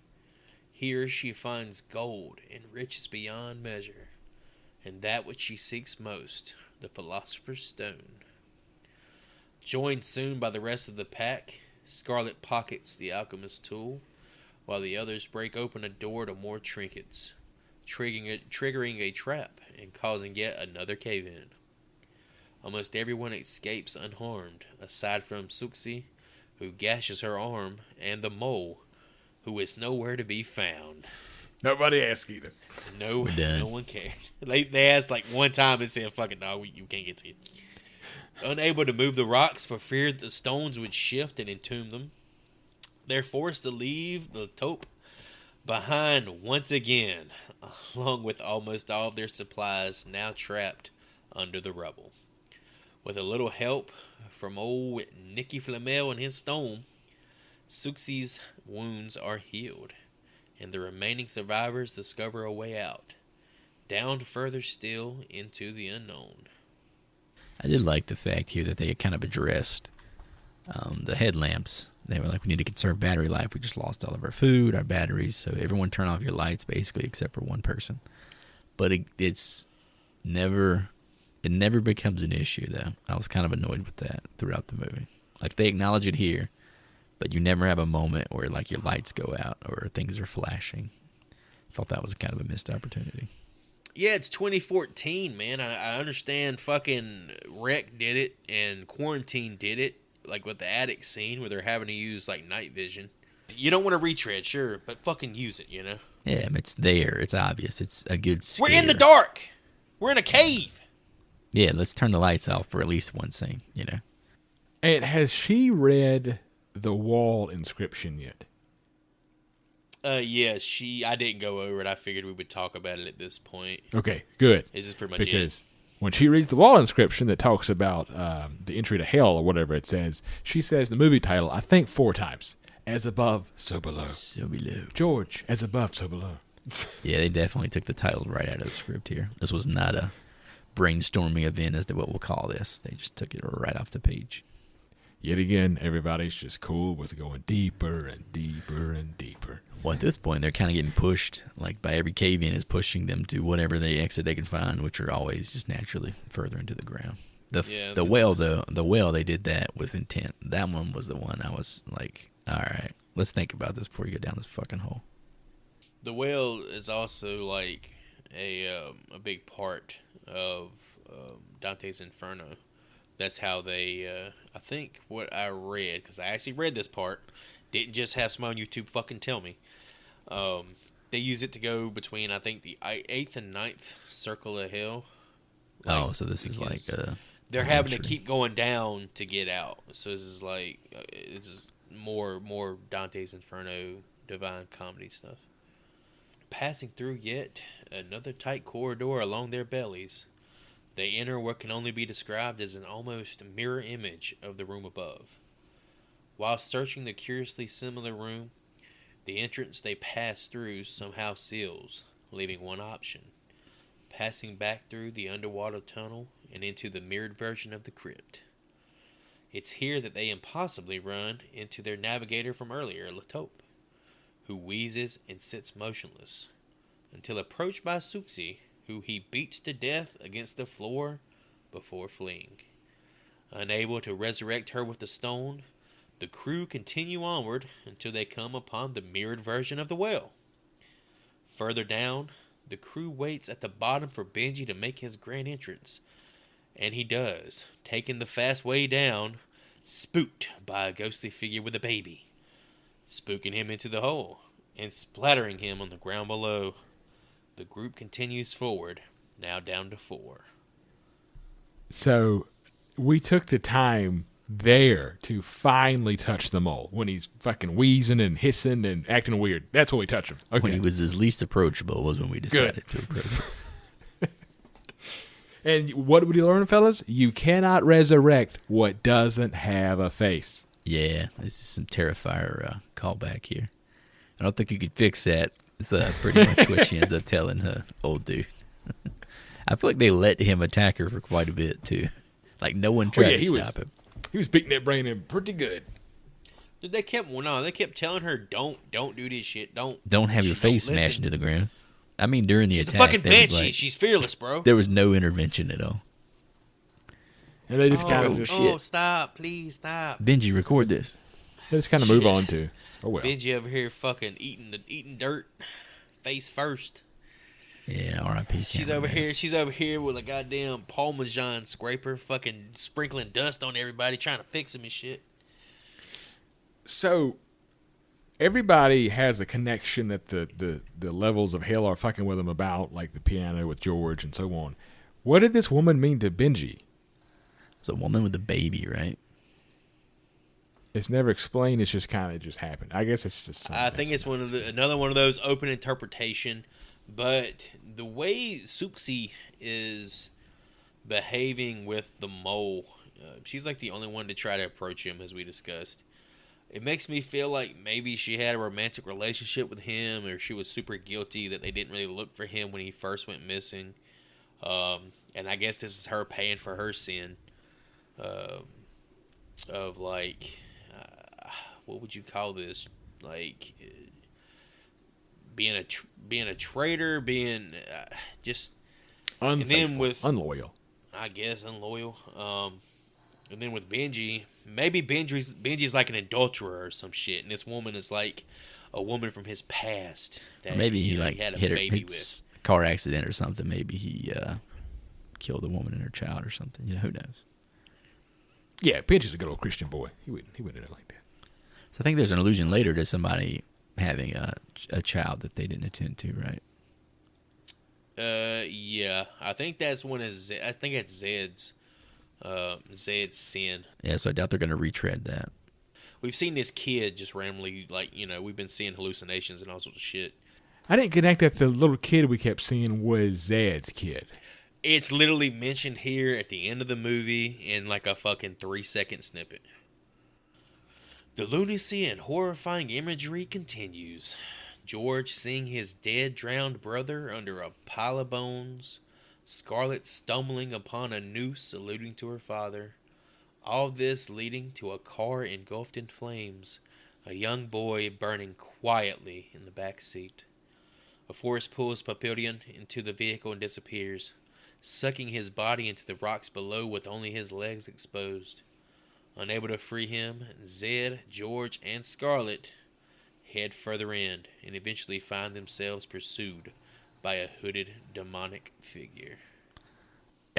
Here she finds gold and riches beyond measure, and that which she seeks most, the Philosopher's Stone. Joined soon by the rest of the pack, Scarlet pockets the alchemist's tool, while the others break open a door to more trinkets, triggering a trap and causing yet another cave-in. Almost everyone escapes unharmed, aside from Suxi, who gashes her arm, and the mole, who is nowhere to be found. Nobody asked either. No one cared. They asked like one time and said, "Fuck it, no, you can't get to it." Unable to move the rocks for fear that the stones would shift and entomb them, they're forced to leave the taupe behind once again, along with almost all of their supplies now trapped under the rubble. With a little help from old Nicky Flamel and his stone, Suxi's wounds are healed, and the remaining survivors discover a way out, down further still into the unknown. I did like the fact here that they had kind of addressed the headlamps. They were like, we need to conserve battery life. We just lost all of our food, our batteries, so everyone turn off your lights, basically, except for one person. But it never becomes an issue, though. I was kind of annoyed with that throughout the movie. Like, they acknowledge it here, but you never have a moment where, like, your lights go out or things are flashing. I felt that was kind of a missed opportunity. Yeah, it's 2014, man. I understand fucking Rec did it and Quarantine did it, like with the attic scene where they're having to use, like, night vision. You don't want to retread, sure, but fucking use it, you know? Yeah, it's there. It's obvious. It's a good scare. We're in the dark. We're in a cave. Yeah, let's turn the lights off for at least one scene, you know? And has she read the wall inscription yet? Yeah, I didn't go over it. I figured we would talk about it at this point. Okay, good. This is pretty much because when she reads the wall inscription that talks about the entry to hell or whatever it says, she says the movie title, I think 4 times. As above, so below. So below. George, as above, so below. Yeah, they definitely took the title right out of the script here. This was not a brainstorming event as to what we'll call this. They just took it right off the page. Yet again, everybody's just cool with going deeper and deeper and deeper. Well, at this point, they're kind of getting pushed, like by every cave-in is pushing them to whatever exit they can find, which are always just naturally further into the ground. The well, though, they did that with intent. That one was the one I was like, all right, let's think about this before you go down this fucking hole. The well is also like a big part of Dante's Inferno. That's how they, I think what I read, because I actually read this part, didn't just have someone on YouTube fucking tell me. They use it to go between, I think, the 8th and 9th circle of hell. Like, so this is like they're having to keep going down to get out. So this is like this is more Dante's Inferno Divine Comedy stuff. Passing through yet another tight corridor along their bellies, they enter what can only be described as an almost mirror image of the room above. While searching the curiously similar room, the entrance they pass through somehow seals, leaving one option: passing back through the underwater tunnel and into the mirrored version of the crypt. It's here that they impossibly run into their navigator from earlier, Latope, who wheezes and sits motionless, until approached by Suxi, who he beats to death against the floor before fleeing. Unable to resurrect her with the stone, the crew continue onward until they come upon the mirrored version of the well. Further down, the crew waits at the bottom for Benji to make his grand entrance, and he does, taking the fast way down, spooked by a ghostly figure with a baby, spooking him into the hole and splattering him on the ground below. The group continues forward, now down to 4. So we took the time there to finally touch the mole when he's fucking wheezing and hissing and acting weird. That's when we touch him. Okay. When he was his least approachable was when we decided to approach him. And what did we learn, fellas? You cannot resurrect what doesn't have a face. Yeah, this is some Terrifier callback here. I don't think you could fix that. It's pretty much what she ends up telling her old dude. I feel like they let him attack her for quite a bit, too. Like, no one tried to stop him. He was beating that brain in pretty good. They kept telling her, don't do this shit. Don't have your face smashed into the ground. I mean, during the She's attack, the fucking there was banshee. like, She's fearless, bro. there was no intervention at all. And they just kind of just shit. Stop, please stop. Benji, record this. they just kind of move on to. Oh well. Benji over here fucking eating dirt, face first. Yeah, R.I.P. She's over here with a goddamn Parmesan scraper, fucking sprinkling dust on everybody, trying to fix him and shit. So everybody has a connection that the levels of hell are fucking with them about, like the piano with George and so on. What did this woman mean to Benji? It's a woman with a baby, right? It's never explained. It's just kind of just happened. I guess it's just. I think it's another one of those open interpretation. But the way Suxi is behaving with the mole, she's like the only one to try to approach him, as we discussed. It makes me feel like maybe she had a romantic relationship with him, or she was super guilty that they didn't really look for him when he first went missing. And I guess this is her paying for her sin. Of like, what would you call this? Like, being a traitor, being just unfaithful, and then with unloyal. I guess unloyal. And then with Benji, maybe Benji's like an adulterer or some shit, and this woman is like a woman from his past. That, maybe he had a hit her baby with. Car accident or something. Maybe he killed a woman and her child or something. Who knows? Yeah, Benji's a good old Christian boy. He wouldn't do it like that. So I think there's an allusion later to somebody having a child that they didn't attend to, right? Yeah, I think that's one of I think it's Zed's sin. Yeah, so I doubt they're going to retread that. We've seen this kid just randomly, like, we've been seeing hallucinations and all sorts of shit. I didn't connect that the little kid we kept seeing was Zed's kid. It's literally mentioned here at the end of the movie in like a fucking 3-second snippet. The lunacy and horrifying imagery continues. George seeing his dead, drowned brother under a pile of bones. Scarlett stumbling upon a noose alluding to her father. All this leading to a car engulfed in flames. A young boy burning quietly in the back seat. A force pulls Papillon into the vehicle and disappears, sucking his body into the rocks below with only his legs exposed. Unable to free him, Zed, George, and Scarlett head further in and eventually find themselves pursued by a hooded demonic figure.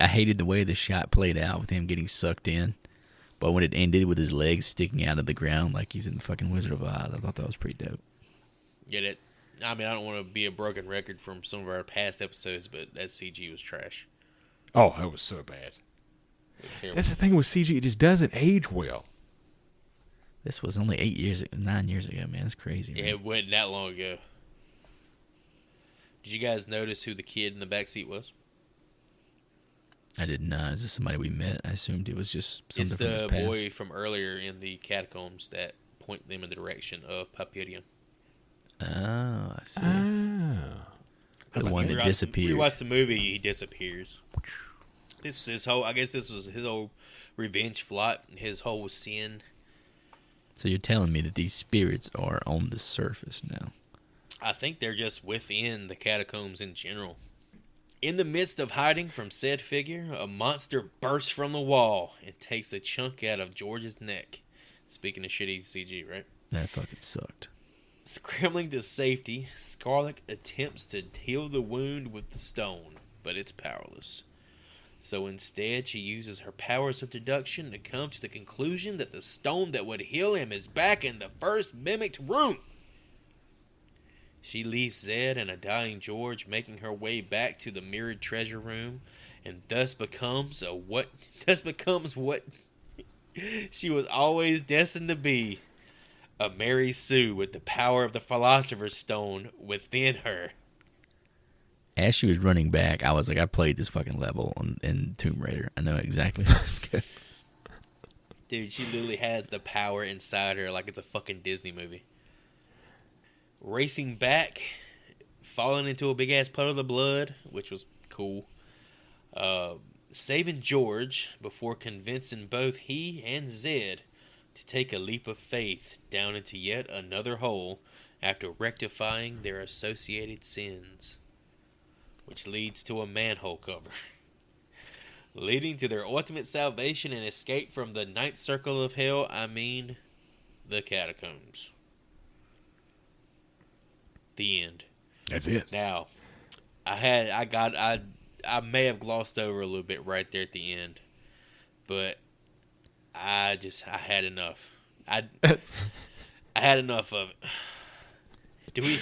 I hated the way the shot played out with him getting sucked in, but when it ended with his legs sticking out of the ground like he's in the fucking Wizard of Oz, I thought that was pretty dope. Yeah, I don't want to be a broken record from some of our past episodes, but that CG was trash. Oh, that was so bad. That's the thing with CG; it just doesn't age well. This was only 9 years ago, man. That's crazy. Yeah, man. it wasn't that long ago. Did you guys notice who the kid in the backseat was? I did not. Is this somebody we met? I assumed it was just something It's from his the past. boy from earlier in the Catacombs that point them in the direction of Papillon. Oh, I see. Oh. The one that disappeared. You watch the movie, he disappears. I guess this was his whole revenge plot, his whole sin. So you're telling me that these spirits are on the surface now? I think they're just within the catacombs in general. In the midst of hiding from said figure, a monster bursts from the wall and takes a chunk out of George's neck. Speaking of shitty CG, right? That fucking sucked. Scrambling to safety, Scarlet attempts to heal the wound with the stone, but it's powerless. So instead, she uses her powers of deduction to come to the conclusion that the stone that would heal him is back in the first mimicked room. She leaves Zed and a dying George, making her way back to the mirrored treasure room, and thus becomes what she was always destined to be, a Mary Sue with the power of the Philosopher's Stone within her. As she was running back, I was like, I played this fucking level in Tomb Raider. I know exactly how this goes. Dude, she literally has the power inside her like it's a fucking Disney movie. Racing back, falling into a big-ass puddle of blood, which was cool. Saving George before convincing both he and Zed to take a leap of faith down into yet another hole after rectifying their associated sins, which leads to a manhole cover, leading to their ultimate salvation and escape from the ninth circle of hell. I mean, the catacombs. The end. That's it. Now, I may have glossed over a little bit right there at the end, but I had enough. I had enough of it.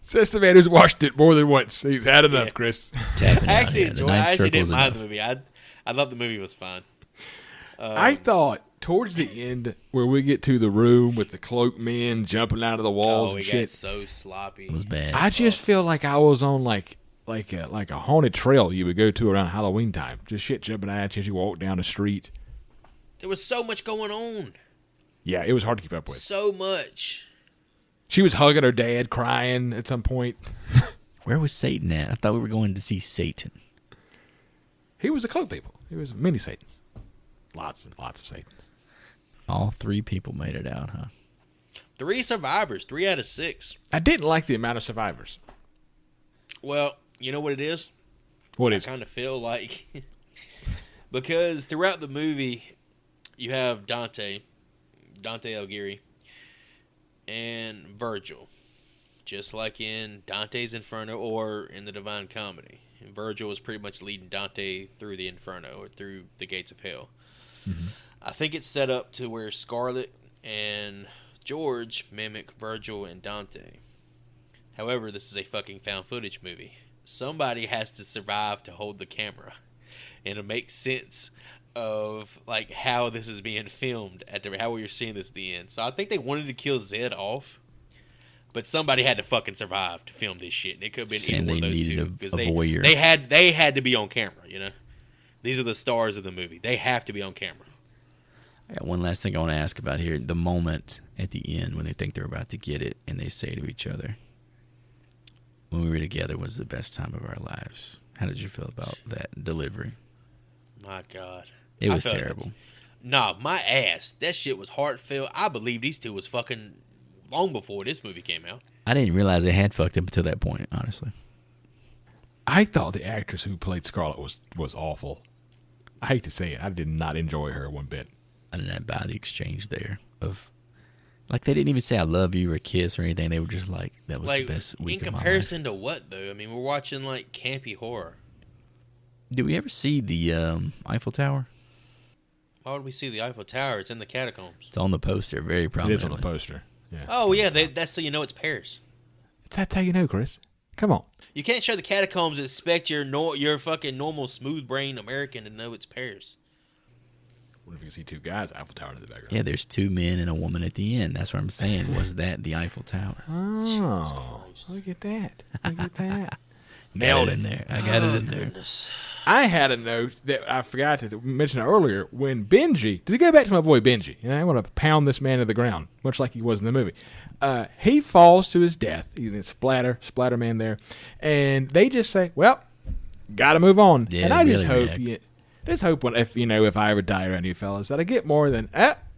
Says the man who's watched it more than once. He's had enough, Yeah. Chris. Tapping I out actually here. The enjoyed. ninth I actually circle's didn't mind enough. the movie. I thought the movie was fine. I thought towards the end where we get to the room with the cloaked men jumping out of the walls Oh, and it got shit, so sloppy. It was bad. I just feel like I was on like a haunted trail you would go to around Halloween time. Just shit jumping at you as you walk down the street. There was so much going on. Yeah, it was hard to keep up with. So much. She was hugging her dad, crying at some point. Where was Satan at? I thought we were going to see Satan. He was a cloak people. He was many Satans. Lots and lots of Satans. All 3 people made it out, huh? 3 survivors. 3 out of 6. I didn't like the amount of survivors. Well, you know what it is? What I is it? kind of feel like because throughout the movie you have Dante Alighieri, and Virgil, just like in Dante's Inferno or in the Divine Comedy. And Virgil was pretty much leading Dante through the Inferno or through the gates of hell. Mm-hmm. I think it's set up to where Scarlett and George mimic Virgil and Dante. However, this is a fucking found footage movie. Somebody has to survive to hold the camera and to make sense of like how this is being filmed how we're seeing this at the end. So I think they wanted to kill Zed off, but somebody had to fucking survive to film this shit. And it could have been Saying either one of they those needed two because a voyeur. they had to be on camera. You know, these are the stars of the movie. They have to be on camera. I got one last thing I want to ask about here. The moment at the end when they think they're about to get it and they say to each other, when we were together was the best time of our lives. How did you feel about that delivery? My God. It was I felt terrible. Nah, my ass. That shit was heartfelt. I believe these two was fucking long before this movie came out. I didn't realize they had fucked up until that point, honestly. I thought the actress who played Scarlett was awful. I hate to say it. I did not enjoy her one bit. I didn't buy the exchange there of, like, they didn't even say I love you or kiss or anything. They were just like, that was Like, the best week in of my life. comparison to what, though? I mean, we're watching, like, campy horror. Did we ever see the Eiffel Tower? Why would we see the Eiffel Tower? It's in the catacombs. It's on the poster very It is prominently. on the poster. Yeah. Oh, yeah, that's so you know it's Paris. That's how you know, Chris. Come on. You can't show the catacombs and expect your fucking normal smooth-brained American to know it's Paris. What if you see 2 guys Eiffel Tower in the background? Yeah, there's 2 men and a woman at the end. That's what I'm saying. Was that the Eiffel Tower? Oh, look at that. Look at that. Nailed it in there. I got it in there. Goodness. I had a note that I forgot to mention earlier when Benji, to go back to my boy Benji, and I want to pound this man to the ground, much like he was in the movie. He falls to his death. He's a splatter man there. And they just say, well, got to move on. Yeah, and I really just hope if I ever die around you fellas that I get more than,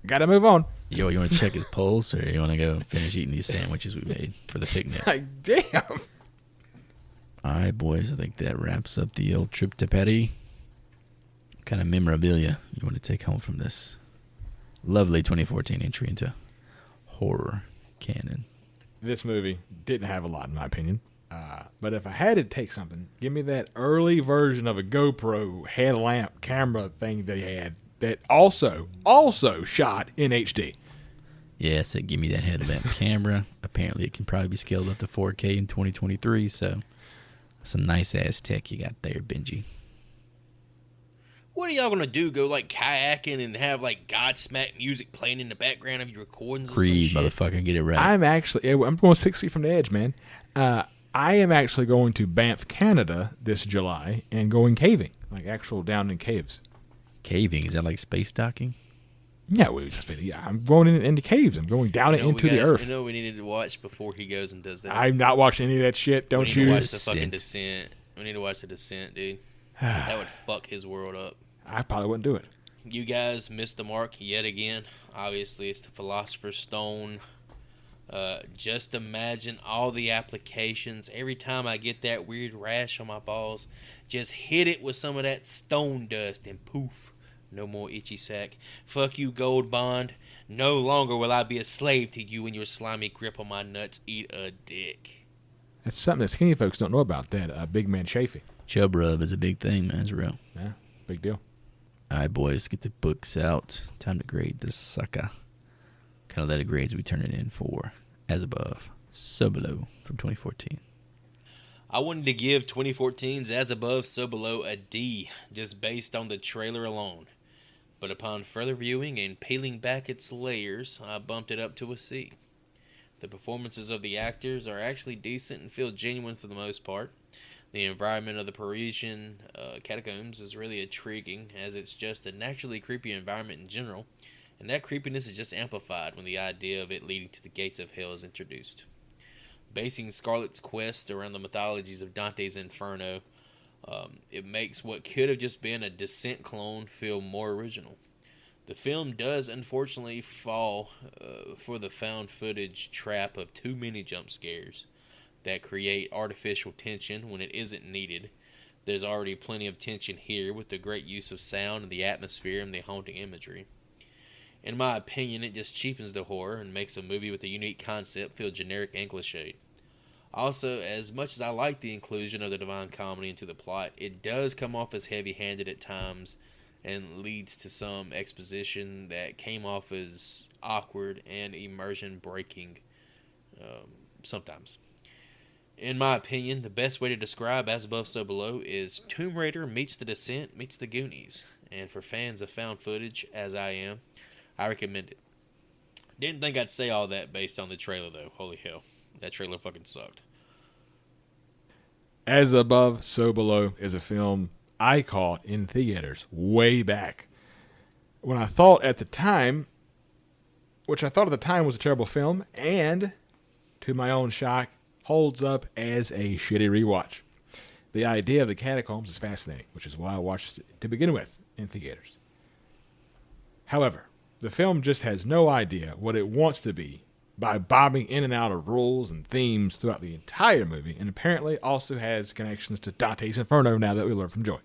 got to move on. Yo, you want to check his pulse or you want to go finish eating these sandwiches we made for the picnic? Like, damn. All right, boys. I think that wraps up the old trip to Paris. What kind of memorabilia you want to take home from this lovely 2014 entry into horror canon? This movie didn't have a lot, in my opinion. But if I had to take something, give me that early version of a GoPro headlamp camera thing they had that also shot in HD. Yeah, so give me that headlamp camera. Apparently, it can probably be scaled up to 4K in 2023, so some nice-ass tech you got there, Benji. What are y'all going to do? Go, like, kayaking and have, like, Godsmack music playing in the background of your recordings Creed, or some shit? motherfucker, get it right. I'm going 6 feet from the edge, man. I am actually going to Banff, Canada this July and going caving, like actual down in caves. Caving, is that like space docking? Yeah, I'm going into caves. I'm going down into the earth. You know we needed to watch before he goes and does that? I'm not watching any of that shit. Don't we need to watch you? the fucking Descent. We need to watch the Descent, dude. That would fuck his world up. I probably wouldn't do it. you guys missed the mark yet again. Obviously, it's the Philosopher's Stone. Just imagine all the applications. Every time I get that weird rash on my balls, just hit it with some of that stone dust and poof, no more itchy sack. Fuck you, Gold Bond. No longer will I be a slave to you and your slimy grip on my nuts. Eat a dick. That's something that skinny folks don't know about, that big man chafing. Chub rub is a big thing, man. It's real. Yeah, big deal. All right, boys, get the books out. Time to grade this sucker. Kind of let it grade as we turn it in for As Above, So Below from 2014. I wanted to give 2014's As Above, So Below a D, just based on the trailer alone. But upon further viewing and peeling back its layers, I bumped it up to a C. The performances of the actors are actually decent and feel genuine for the most part. The environment of the Parisian catacombs is really intriguing, as it's just a naturally creepy environment in general, and that creepiness is just amplified when the idea of it leading to the gates of hell is introduced. Basing Scarlet's quest around the mythologies of Dante's Inferno, it makes what could have just been a Descent clone feel more original. The film does unfortunately fall for the found footage trap of too many jump scares that create artificial tension when it isn't needed. There's already plenty of tension here with the great use of sound and the atmosphere and the haunting imagery. In my opinion, it just cheapens the horror and makes a movie with a unique concept feel generic and cliched. Also, as much as I like the inclusion of the Divine Comedy into the plot, it does come off as heavy-handed at times and leads to some exposition that came off as awkward and immersion-breaking sometimes. In my opinion, the best way to describe As Above, So Below is Tomb Raider meets The Descent meets The Goonies. And for fans of found footage, as I am, I recommend it. Didn't think I'd say all that based on the trailer, though. Holy hell. That trailer fucking sucked. As Above, So Below is a film I caught in theaters way back. When I thought at the time, which I thought at the time was a terrible film, and to my own shock, holds up as a shitty rewatch. The idea of the catacombs is fascinating, which is why I watched it to begin with in theaters. However, the film just has no idea what it wants to be by bobbing in and out of rules and themes throughout the entire movie, and apparently also has connections to Dante's Inferno now that we learn from Joy.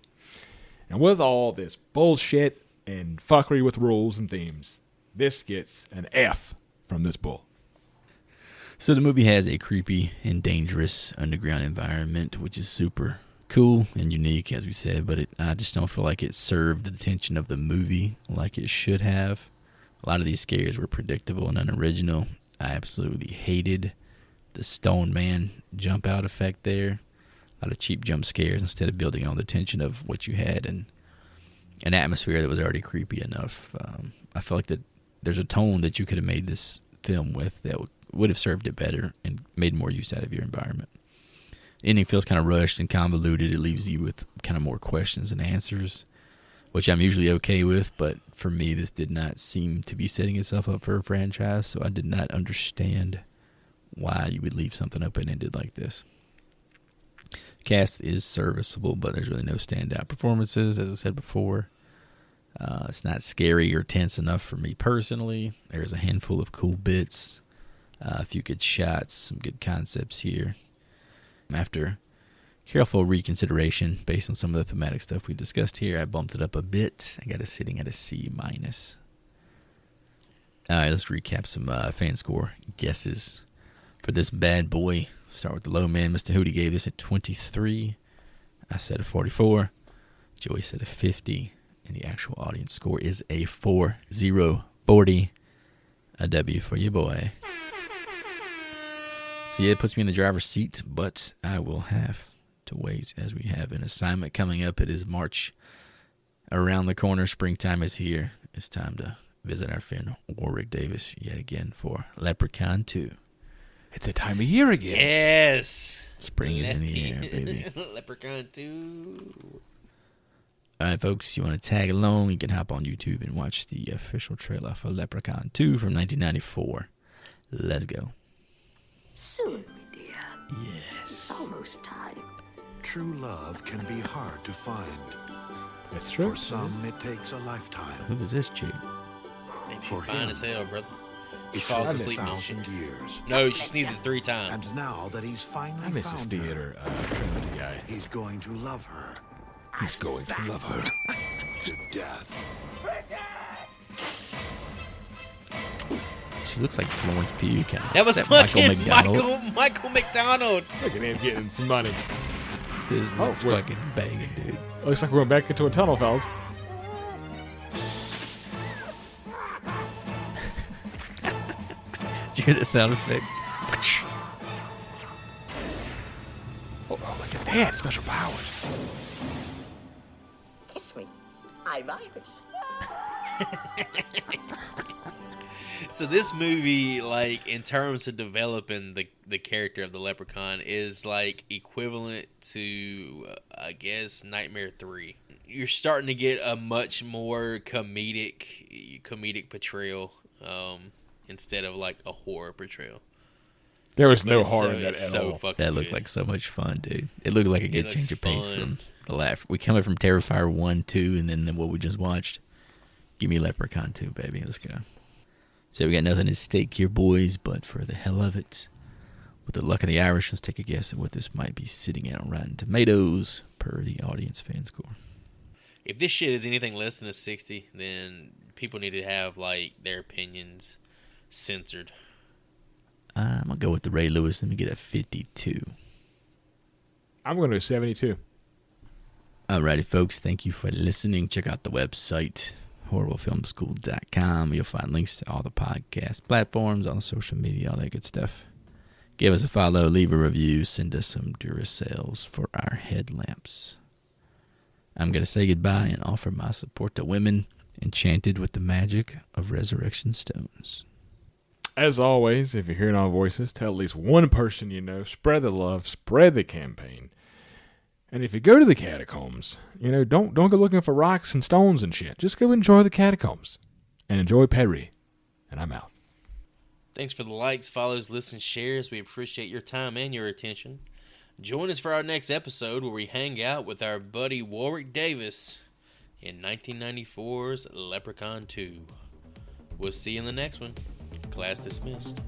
And with all this bullshit and fuckery with rules and themes, this gets an F from this bull. So the movie has a creepy and dangerous underground environment, which is super cool and unique, as we said, but I just don't feel like it served the attention of the movie like it should have. A lot of these scares were predictable and unoriginal. I absolutely hated the Stone Man jump out effect there. A lot of cheap jump scares instead of building on the tension of what you had and an atmosphere that was already creepy enough. I feel like that there's a tone that you could have made this film with that would have served it better and made more use out of your environment. The ending feels kind of rushed and convoluted. It leaves you with kind of more questions than answers, which I'm usually okay with, but for me, this did not seem to be setting itself up for a franchise, so I did not understand why you would leave something open-ended like this. Cast is serviceable, but there's really no standout performances, as I said before. It's not scary or tense enough for me personally. There's a handful of cool bits, a few good shots, some good concepts here. After careful reconsideration, based on some of the thematic stuff we discussed here, I bumped it up a bit. I got it sitting at a C-. All right, let's recap some fan score guesses for this bad boy. Start with the low man. Mr. Hootie gave this a 23. I said a 44. Joey said a 50. And the actual audience score is a 40. A W for you, boy. So yeah, it puts me in the driver's seat, but I will have to wait as we have an assignment coming up. It is March around the corner. Springtime is here. It's time to visit our friend Warwick Davis yet again for Leprechaun 2. It's a time of year again. Yes. Spring is in the air, baby. Leprechaun 2. All right, folks, you want to tag along, you can hop on YouTube and watch the official trailer for Leprechaun 2 from 1994. Let's go. Soon, my dear. Yes. It's almost time. True love can be hard to find. That's true. For some, it takes a lifetime. Who was this chick? Maybe she's For fine him, as hell, brother. She It falls took asleep and shit. 1,000 years. No, she sneezes 3 times. And now that he's finally I miss this found her, theater Trinity guy. he's going to love her He's going to love her. to death. She looks like Florence Pugh kind of. That was fucking Michael McDonald. Look at him getting some money. This looks we're- fucking banging, dude. Looks like we're going back into a tunnel, fellas. Did you hear that sound effect? Oh, look at that. Special powers. Kiss me. I'm Irish. So this movie, like, in terms of developing the character of the Leprechaun, is like equivalent to, I guess, Nightmare 3. You're starting to get a much more comedic portrayal, instead of like a horror portrayal. There was no It's horror so- in that it's at so all. fucking That looked good. like so much fun, dude. It looked like a good looks change of pace fun. from the laugh. We coming from Terrifier 1, 2, and then what we just watched. Give me Leprechaun 2, baby. Let's go. So we got nothing at stake here, boys, but for the hell of it, with the luck of the Irish, let's take a guess at what this might be sitting at on Rotten Tomatoes per the audience fan score. If this shit is anything less than a 60, then people need to have like their opinions censored. I'm going to go with the Ray Lewis. Let me get a 52. I'm going to go 72. Alrighty, folks. Thank you for listening. Check out the website, horriblefilmschool.com. You'll find links to all the podcast platforms, all the social media, all that good stuff. Give us a follow, leave a review, send us some Duracells for our headlamps. I'm going to say goodbye and offer my support to women enchanted with the magic of resurrection stones. As always, if you're hearing our voices, tell at least one person you know. Spread the love. Spread the campaign. And if you go to the catacombs, don't go looking for rocks and stones and shit. Just go enjoy the catacombs. And enjoy Perry. And I'm out. Thanks for the likes, follows, listens, shares. We appreciate your time and your attention. Join us for our next episode where we hang out with our buddy Warwick Davis in 1994's Leprechaun 2. We'll see you in the next one. Class dismissed.